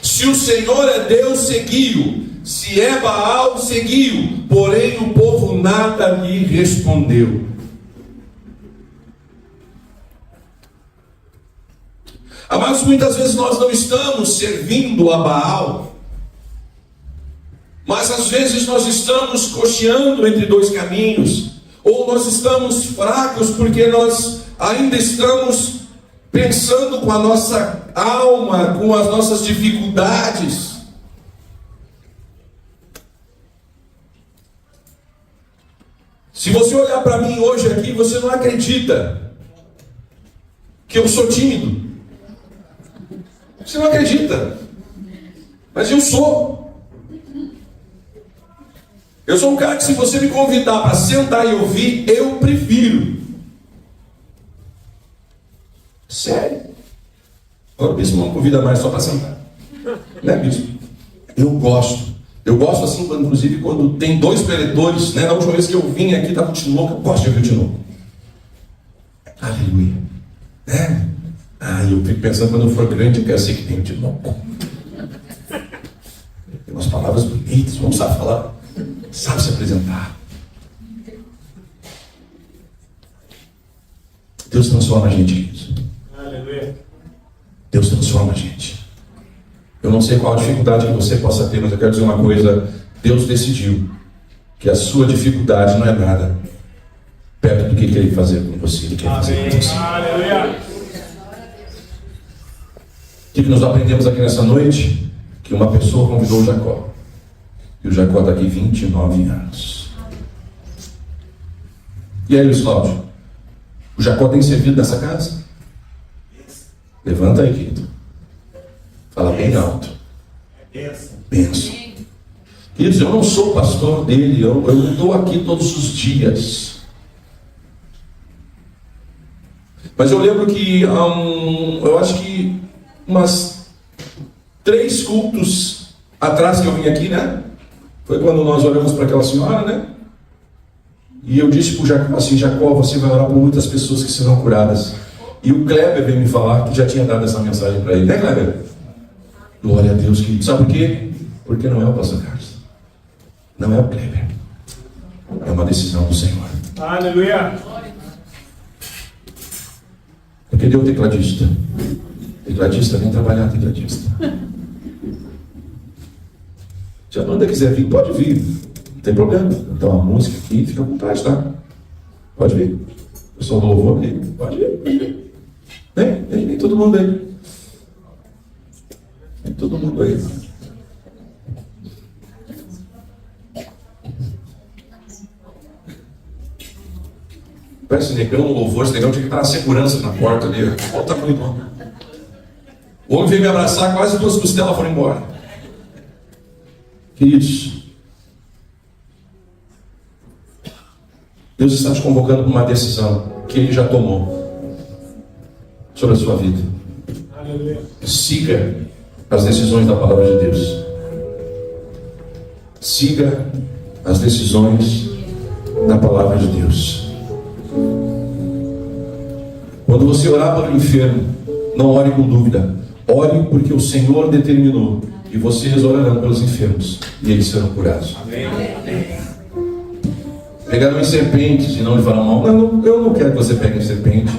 Se o Senhor é Deus, seguiu; se é Baal, seguiu. Porém o povo nada lhe respondeu. Mas muitas vezes nós não estamos servindo a Baal, mas às vezes nós estamos cocheando entre dois caminhos, ou nós estamos fracos porque nós ainda estamos pensando com a nossa alma, com as nossas dificuldades. Se você olhar para mim hoje aqui, você não acredita que eu sou tímido. Você não acredita, mas eu sou. Eu sou um cara que, se você me convidar para sentar e ouvir, eu prefiro. Sério. Agora o bispo não convida mais só para sentar, né, bispo? Eu gosto assim, inclusive quando tem dois preletores, né? Na última vez que eu vim aqui estava o Tinoco. Eu gosto de ouvir o Tinoco. Aleluia, né? Eu fico pensando, quando eu for grande, eu quero ser que tem o Tinoco. Tem umas palavras bonitas, vamos saber falar, sabe se apresentar. Deus transforma a gente, queridos. Aleluia. Deus transforma a gente. Eu não sei qual a dificuldade que você possa ter, mas eu quero dizer uma coisa: Deus decidiu que a sua dificuldade não é nada perto do que Ele quer fazer com você. Ele quer fazer com você. Aleluia. O que nós aprendemos aqui nessa noite? Que uma pessoa convidou o Jacó. E o Jacó está aqui 29 anos. E aí, Luiz Cláudio? O Jacó tem servido nessa casa? Levanta aí, querido. Fala bem alto. Benção. Queridos, eu não sou pastor dele. Eu não estou aqui todos os dias. Mas eu lembro que eu acho que umas 3 cultos atrás que eu vim aqui, né? Foi quando nós olhamos para aquela senhora, né? E eu disse para o Jacó assim: Jacó, você vai orar por muitas pessoas que serão curadas. E o Kleber veio me falar que já tinha dado essa mensagem para ele, né, Kleber? Glória a Deus, querido. Sabe por quê? Porque não é o pastor Carlos, não é o Kleber, é uma decisão do Senhor. Aleluia. Cadê o tecladista? Tecladista, vem trabalhar, tecladista. Se a banda quiser vir, pode vir. Não tem problema. Então a música aqui, fica à vontade, tá? Pode vir. Eu sou louvor ali. Pode vir. Vem todo mundo aí. Vem todo mundo aí. Parece negão no louvor, esse negão tinha que estar na segurança na porta ali. Olha o tamanho do homem. O homem veio me abraçar, quase 2 costelas foram embora. Queridos, Deus está te convocando para uma decisão que Ele já tomou sobre a sua vida. Aleluia. Siga as decisões da palavra de Deus. Siga as decisões da palavra de Deus. Quando você orar para o enfermo, não ore com dúvida. Ore porque o Senhor determinou que vocês orarão pelos enfermos e eles serão curados. Amém. Pegaram em serpentes e não lhe farão mal. Eu não quero que você pegue em serpente.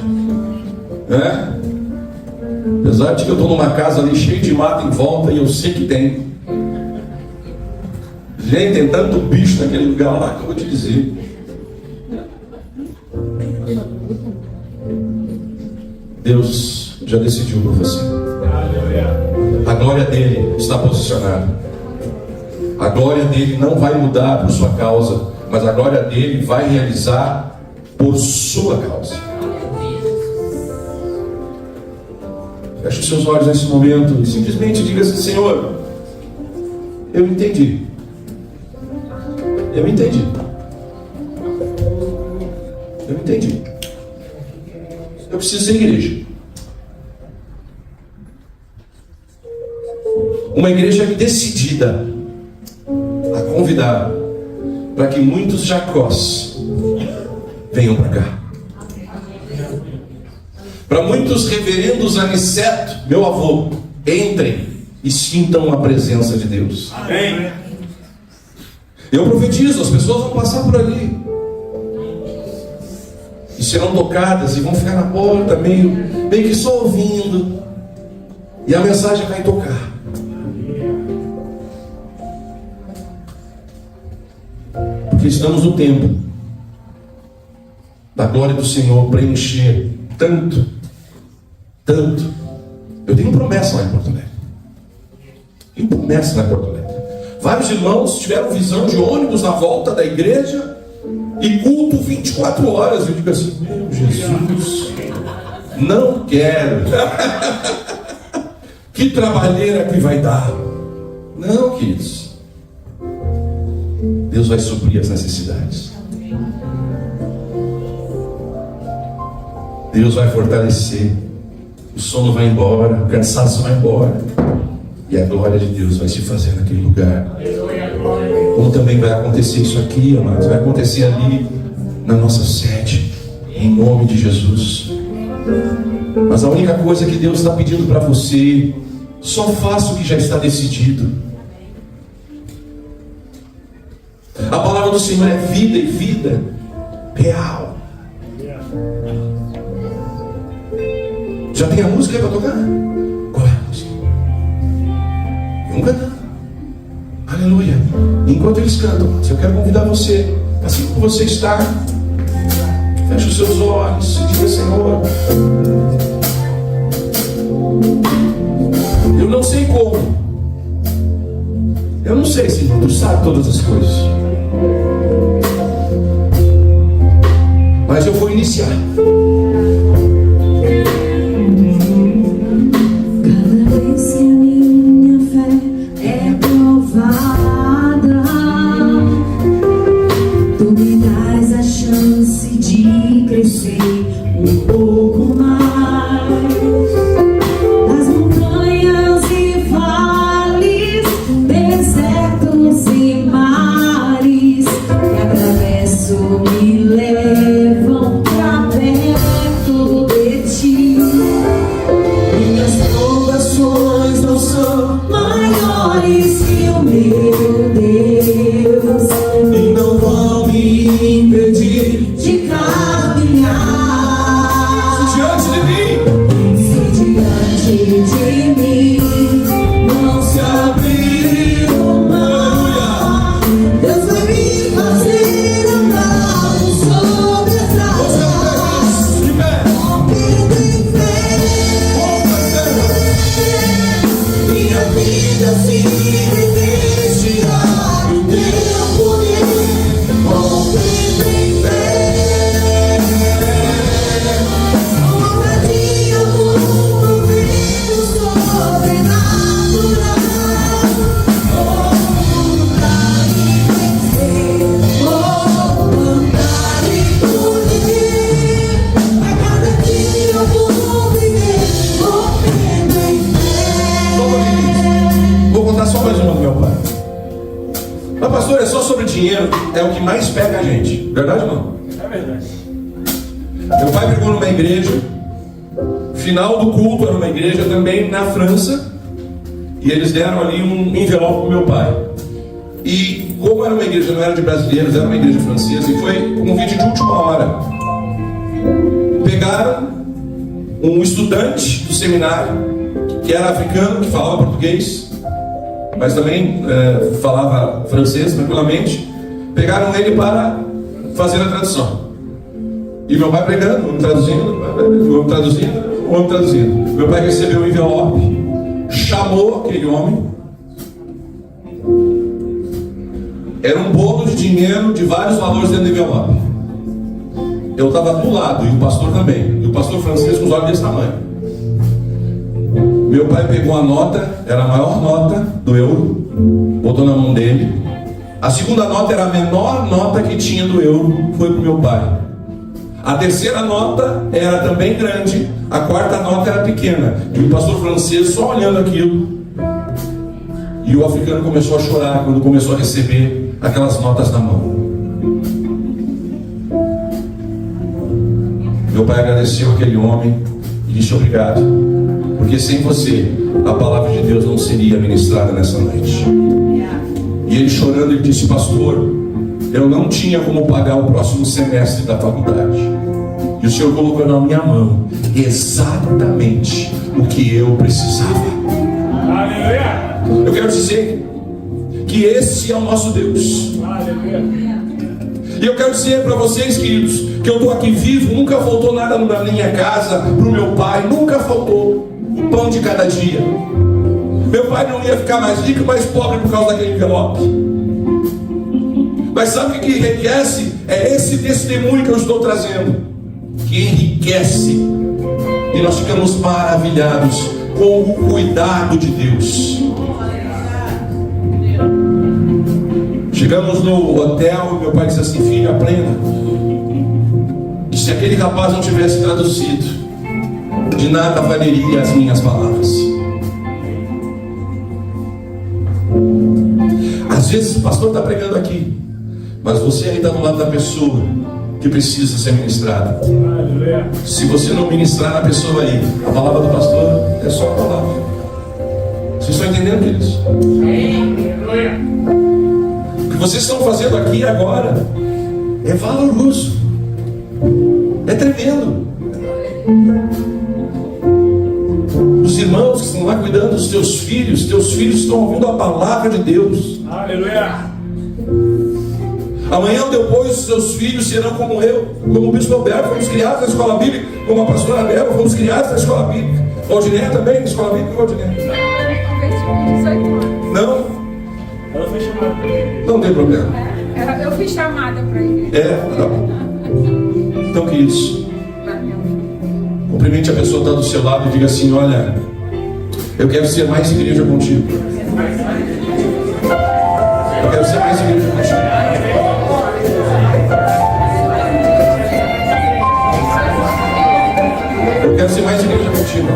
Apesar de que eu estou numa casa ali cheia de mato em volta e eu sei que tem. Gente, tem tanto bicho naquele lugar lá que eu vou te dizer. Deus já decidiu por você. A glória dele está posicionada. A glória dele não vai mudar por sua causa, mas a glória dele vai realizar por sua causa. Feche os seus olhos nesse momento e simplesmente diga assim: Senhor, eu entendi. Eu entendi. Eu entendi. Eu preciso ser igreja. Uma igreja decidida a convidar para que muitos Jacós venham para cá. Para muitos reverendos Aniceto, meu avô, entrem e sintam a presença de Deus. Amém. Eu profetizo, as pessoas vão passar por ali e serão tocadas e vão ficar na porta meio que só ouvindo, e a mensagem vai tocar. Porque estamos no tempo da glória do Senhor preencher tanto. Eu tenho promessa lá em Porto Alegre. Tenho promessa lá em Porto Alegre. Vários irmãos tiveram visão de ônibus na volta da igreja e culto 24 horas. Eu digo assim: meu Jesus, não quero. Que trabalheira que vai dar. Não, queridos. Deus vai suprir as necessidades. Deus vai fortalecer. O sono vai embora, o cansaço vai embora, e a glória de Deus vai se fazer naquele lugar. Como também vai acontecer isso aqui, amados, vai acontecer ali na nossa sede, em nome de Jesus. Mas a única coisa que Deus está pedindo para você: só faça o que já está decidido. A palavra do Senhor é vida, e vida real. Já tem a música aí para tocar? Qual é a música? Vamos cantar. Aleluia. Enquanto eles cantam, eu quero convidar você, assim como você está, feche os seus olhos e diga: Senhor, eu não sei como. Eu não sei, Senhor, Tu sabe todas as coisas. Mas eu vou iniciar. Cada vez que a minha fé é provada, Tu me dás a chance de crescer um pouco mais. Das montanhas e vales, desertos e mares que atravesso me levam pra perto de Ti. Minhas provações não são maiores que o meu Deus, E não vão me impedir de caminhar diante de mim. se dinheiro é o que mais pega a gente. Verdade ou não? É verdade. Meu pai pregou numa igreja. Final do culto era uma igreja também na França. E eles deram ali um envelope para o meu pai. E como era uma igreja, não era de brasileiros, era uma igreja francesa. E foi um convite de última hora. Pegaram um estudante do seminário, que era africano, que falava português, mas também falava francês tranquilamente. Pegaram ele para fazer a tradução. E meu pai pregando, um traduzindo, o outro traduzindo, o outro traduzindo. Meu pai recebeu o envelope, chamou aquele homem. Era um bolo de dinheiro de vários valores dentro do envelope. Eu estava do lado, e o pastor também. E o pastor francês com os olhos desse tamanho. Meu pai pegou a nota, era a maior nota do euro, botou na mão dele. A segunda nota era a menor nota que tinha do euro, foi para o meu pai. A terceira nota era também grande, a quarta nota era pequena. E o pastor francês só olhando aquilo. E o africano começou a chorar quando começou a receber aquelas notas na mão. Meu pai agradeceu aquele homem e disse obrigado, porque sem você a palavra de Deus não seria ministrada nessa noite. E ele chorando, ele disse: pastor, eu não tinha como pagar o próximo semestre da faculdade, e o Senhor colocou na minha mão exatamente o que eu precisava. Aleluia. Eu quero dizer que esse é o nosso Deus. Aleluia. E eu quero dizer para vocês, queridos, que eu estou aqui vivo, nunca faltou nada na minha casa, para o meu pai, nunca faltou o pão de cada dia. Meu pai não ia ficar mais rico, mais pobre por causa daquele envelope. Mas sabe o que enriquece? É esse testemunho que eu estou trazendo, que enriquece, e nós ficamos maravilhados com o cuidado de Deus. Chegamos no hotel e meu pai disse assim: filho, aprenda que se aquele rapaz não tivesse traduzido, de nada valeria as minhas palavras. Às vezes o pastor está pregando aqui, mas você ainda está do lado da pessoa que precisa ser ministrada. Aleluia. Se você não ministrar na pessoa aí, a palavra do pastor é só a palavra. Vocês estão entendendo, queridos? Aleluia. O que vocês estão fazendo aqui agora é valoroso, é tremendo. Os irmãos que estão lá cuidando dos teus filhos estão ouvindo a palavra de Deus. Aleluia. Amanhã ou depois os seus filhos serão como eu, como o bispo Alberto. Fomos criados na escola bíblica, como a pastora Bela, fomos criados na escola bíblica. Valdiné também, na escola bíblica, Valdiné. Não? Ela foi chamada para ele. Não tem problema. Eu fui chamada para ele. Tá bom. Então, queridos, cumprimente a pessoa que está do seu lado e diga assim: olha, eu quero ser mais igreja contigo. Eu quero ser mais igreja contigo. Eu quero ser mais igreja contigo.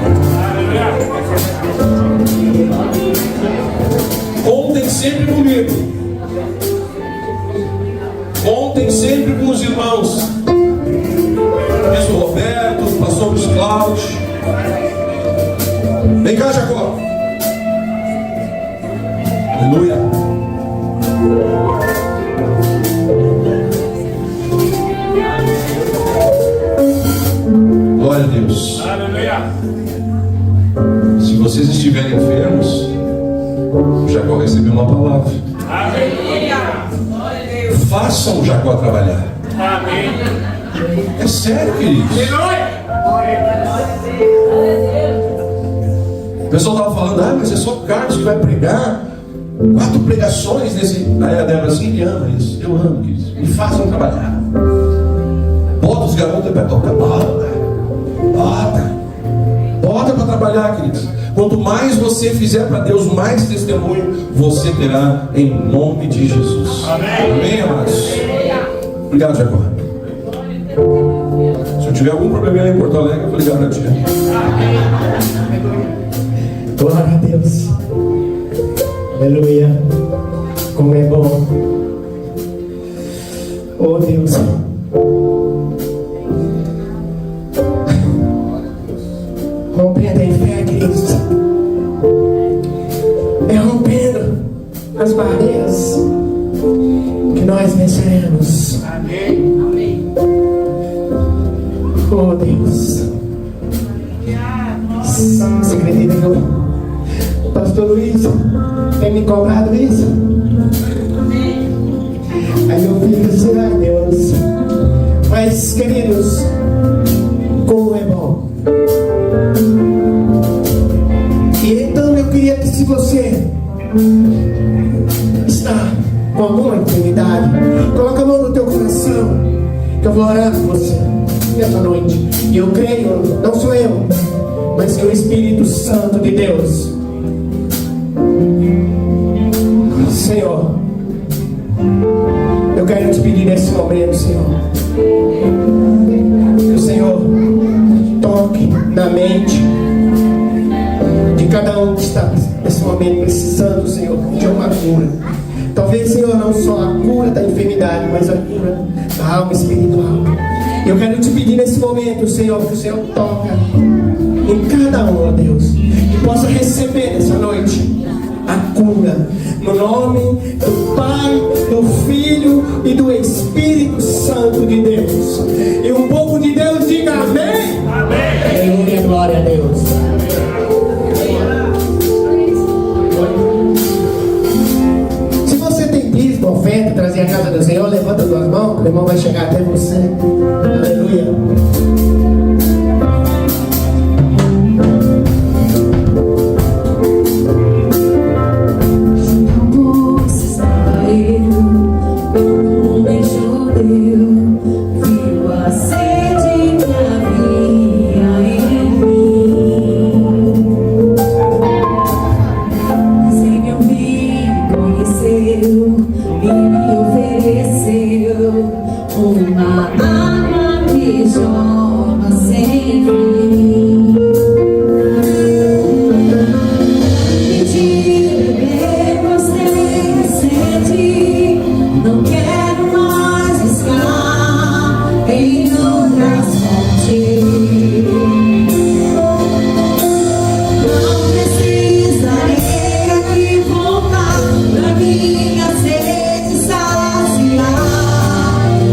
Contem sempre comigo. Contem sempre com os irmãos. Bispo Roberto, pastor Luiz Cláudio. Vem cá, Jacó. Aleluia. Glória a Deus. Aleluia. Se vocês estiverem enfermos, Jacó recebeu uma palavra. Aleluia. Façam o Jacó trabalhar. Amém. É sério, queridos. O pessoal estava falando: mas é só o Carlos que vai pregar 4 pregações nesse. Aí a Débora assim: ele ama isso. Eu amo isso. Me façam trabalhar. Bota os garotos para tocar. Bota para trabalhar, queridos. Quanto mais você fizer para Deus, mais testemunho você terá, em nome de Jesus. Amém. Amém, amados? Obrigado, Jacó. Se eu tiver algum problema lá em Porto Alegre, eu vou ligar para ti. Glória a Deus. Aleluia. Como é bom Oh Deus. Rompendo em fé, Cristo. É rompendo as barreiras que nós venceremos. Amém. Oh Deus. Você acredita que o pastor Luiz tem me cobrado isso? Aí eu fico assim, ai Deus. Mas queridos, como é bom. E então eu queria que, se você está com alguma enfermidade, coloca a mão no teu coração, que eu vou orar por você nessa noite. E eu creio, não sou eu, mas que o Espírito Santo de Deus, Senhor, eu quero te pedir nesse momento, Senhor, que o Senhor toque na mente de cada um que está nesse momento precisando, Senhor, de uma cura. Talvez, Senhor, não só a cura da enfermidade, mas a cura da alma espiritual. Eu quero te pedir nesse momento, Senhor, que o Senhor toca em cada um, ó Deus, que possa receber nessa noite a cura, no nome do Pai, do Filho e do Espírito Santo de Deus. E um pouco de Deus diga amém. Amém. Aleluia, glória a Deus. Se você tem dízimo, oferta, trazer a casa do Senhor, levanta as duas mãos, o irmão vai chegar até você. Aleluia. Uma água que jorra sem fim. Pedir, beber, gostei, sente. Não quero mais buscar em outras fontes. Não precisarei aqui voltar pra minha sede saciar.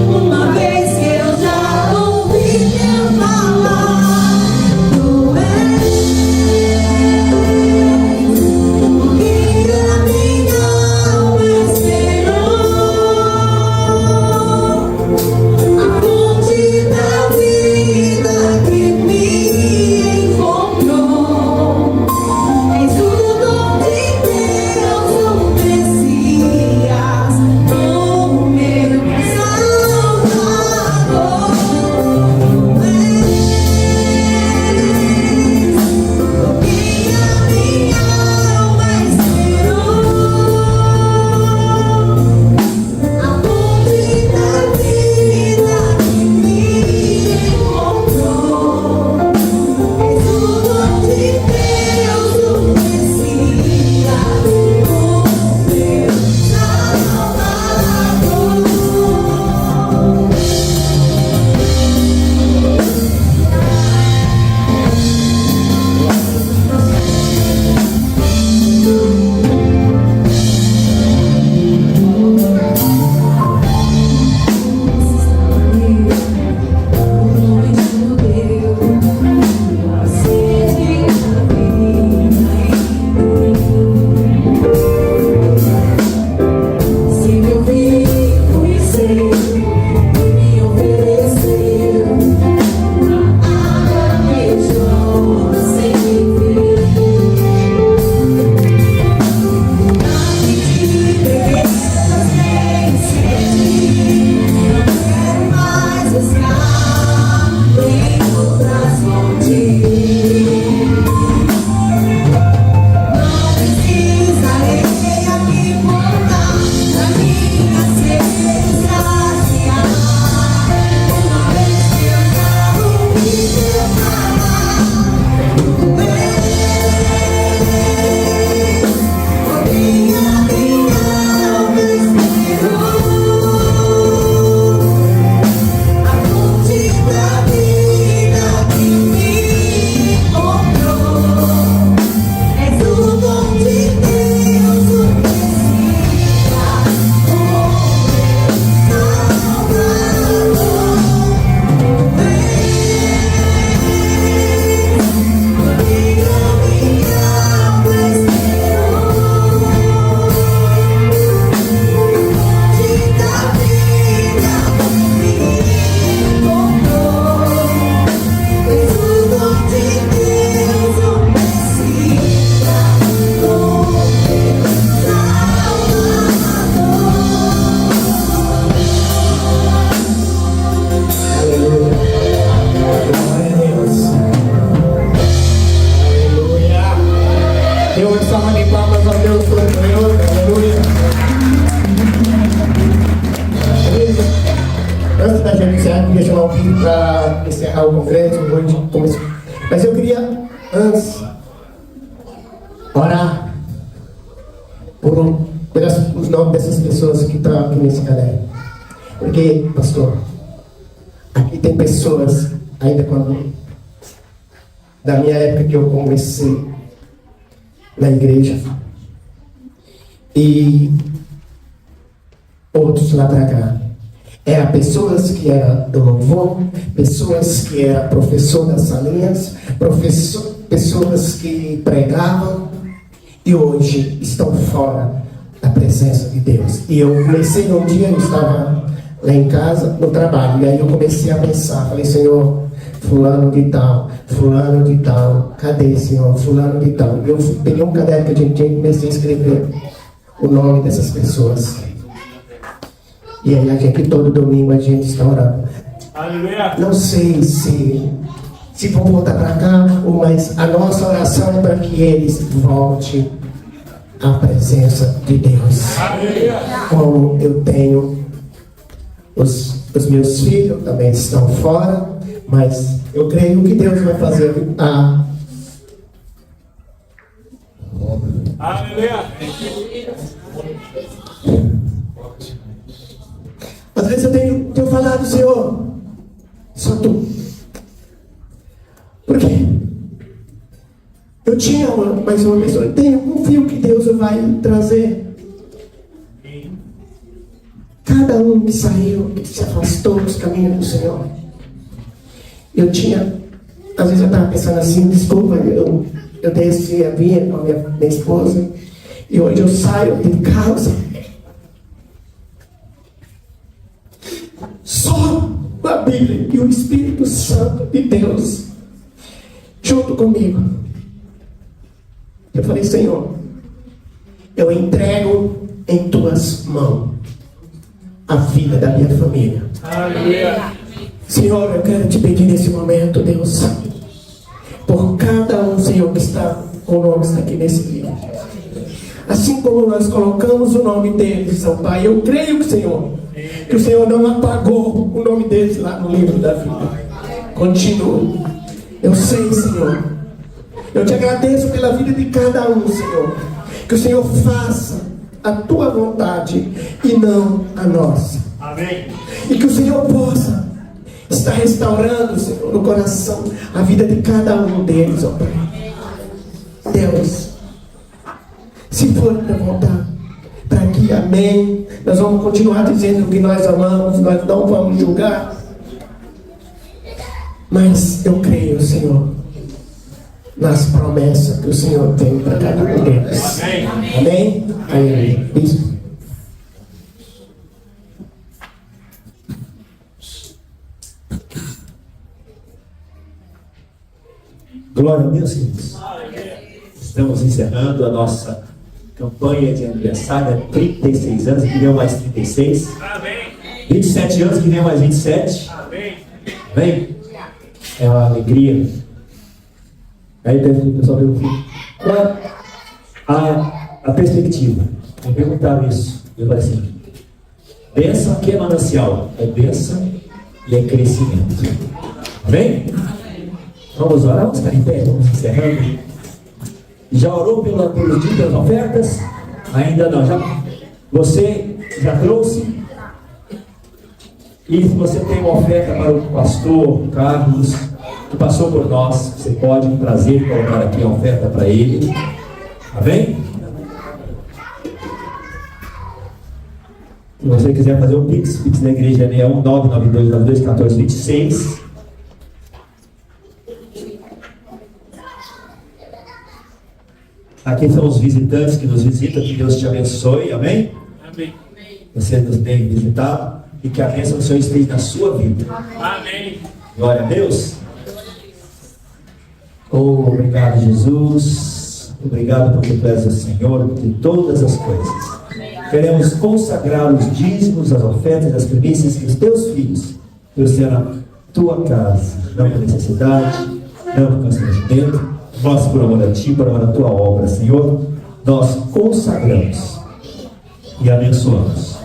Uma vez que eu já ouvi para encerrar o congresso, mas eu queria antes orar pelos nomes dessas pessoas que estão aqui nesse galera. Porque, pastor, aqui tem pessoas, ainda quando da minha época que eu comecei na igreja, e outros lá para cá. Eram pessoas que eram do louvor, pessoas que eram professor das salinhas, pessoas que pregavam e hoje estão fora da presença de Deus. E eu comecei um dia, eu estava lá em casa, no trabalho, e aí eu comecei a pensar, falei, Senhor, fulano de tal, cadê, Senhor, fulano de tal? Eu peguei um caderno que a gente tinha e comecei a escrever o nome dessas pessoas. E aí a gente, todo domingo, a gente está orando. Aleluia. Não sei se vão voltar para cá, mas a nossa oração é para que eles voltem à presença de Deus. Aleluia. Como eu tenho, os meus filhos também estão fora, mas eu creio que Deus vai fazer Aleluia. Às vezes eu tenho falado, Senhor, só tu. Por quê? Eu tinha mais uma pessoa, eu confio que Deus vai trazer. Cada um que saiu, que se afastou dos caminhos do Senhor. Às vezes eu estava pensando assim, desculpa, eu desci a via com a minha esposa, e hoje eu saio de casa. Só a Bíblia e o Espírito Santo de Deus junto comigo. Eu falei, Senhor, eu entrego em tuas mãos a vida da minha família. Aleluia. Senhor, eu quero te pedir nesse momento, Deus, por cada um, Senhor, que está com nomes aqui nesse livro. Assim como nós colocamos o nome deles, ó Pai, eu creio que, Senhor, que o Senhor não apagou o nome deles lá no livro da vida. Continue. Eu sei, Senhor. Eu te agradeço pela vida de cada um, Senhor. Que o Senhor faça a tua vontade e não a nossa. Amém. E que o Senhor possa estar restaurando, Senhor, no coração a vida de cada um deles, ó Pai. Deus, se for para voltar para aqui, amém. Nós vamos continuar dizendo que nós amamos, nós não vamos julgar. Mas eu creio, Senhor, nas promessas que o Senhor tem para cada um deles. Amém. Amém? Amém. Isso. Glória a Deus, queridos. Estamos encerrando a nossa campanha de aniversário, 36 anos, que deu mais 36. Amém. 27 anos, que deu mais 27. Amém. Amém? É uma alegria. Aí o pessoal perguntou, qual a perspectiva? Me perguntaram isso. Eu falei assim, bênção que é manancial, é bênção e é crescimento. Amém? Vamos orar, vamos ficar em pé, vamos encerrando. Já orou pelo dia das ofertas? Ainda não. Você já trouxe? E se você tem uma oferta para o pastor Carlos, que passou por nós, você pode trazer e colocar aqui a oferta para ele. Amém? Se você quiser fazer um Pix da igreja é 61-992-92-1426. Aqui são os visitantes que nos visitam, que Deus te abençoe, amém? Amém. Você nos tem visitado e que a bênção do Senhor esteja na sua vida. Amém. Glória a Deus. Oh, obrigado, Jesus. Obrigado porque tu és o Senhor de todas as coisas. Queremos consagrar os dízimos, as ofertas, as primícias que os teus filhos trouxeram na tua casa, não por necessidade, não por constrangimento, nós por amor a ti, por amor à tua obra, Senhor, nós consagramos e abençoamos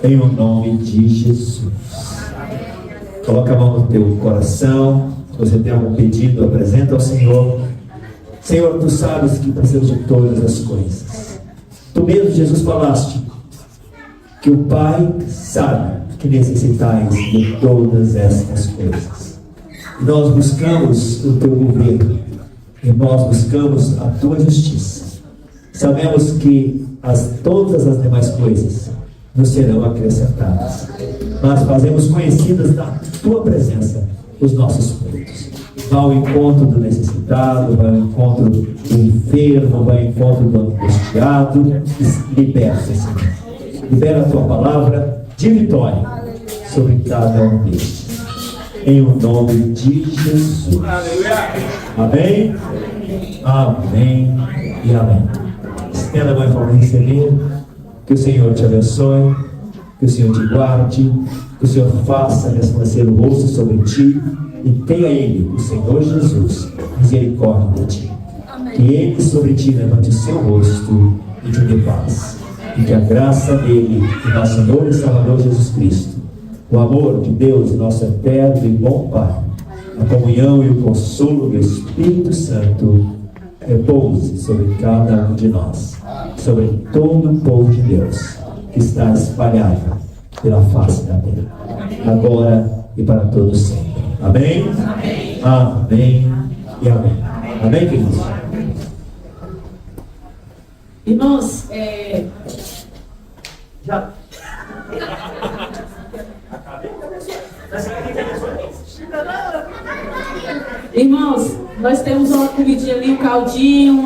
em o nome de Jesus. Coloca a mão no teu coração. Se você tem algum pedido, apresenta ao Senhor. Senhor, tu sabes que precisamos de todas as coisas. Tu mesmo, Jesus, falaste que o Pai sabe que necessitais de todas estas coisas. E nós buscamos o teu governo. E nós buscamos a tua justiça. Sabemos que todas as demais coisas nos serão acrescentadas. Mas fazemos conhecidas na tua presença os nossos feitos. Vá ao encontro do necessitado, vai ao encontro do enfermo, vai ao encontro do angustiado. Liberta, Senhor. Libera a tua palavra de vitória sobre cada um deles. Em o nome de Jesus. Amém? Amém e amém. Estenda a mão para receber. Que o Senhor te abençoe. Que o Senhor te guarde. Que o Senhor faça resplandecer o rosto sobre ti. E tenha Ele, o Senhor Jesus, misericórdia de ti. Que Ele sobre ti levante o seu rosto e te dê paz. E que a graça dele, de nosso Senhor e Salvador Jesus Cristo, o amor de Deus, nosso eterno e bom Pai, a comunhão e o consolo do Espírito Santo repouse sobre cada um de nós, sobre todo o povo de Deus que está espalhado pela face da terra, agora e para todos sempre. Amém? Amém. Amém e amém. Amém, queridos? Irmãos, irmãos, nós temos uma comidinha ali, um caldinho.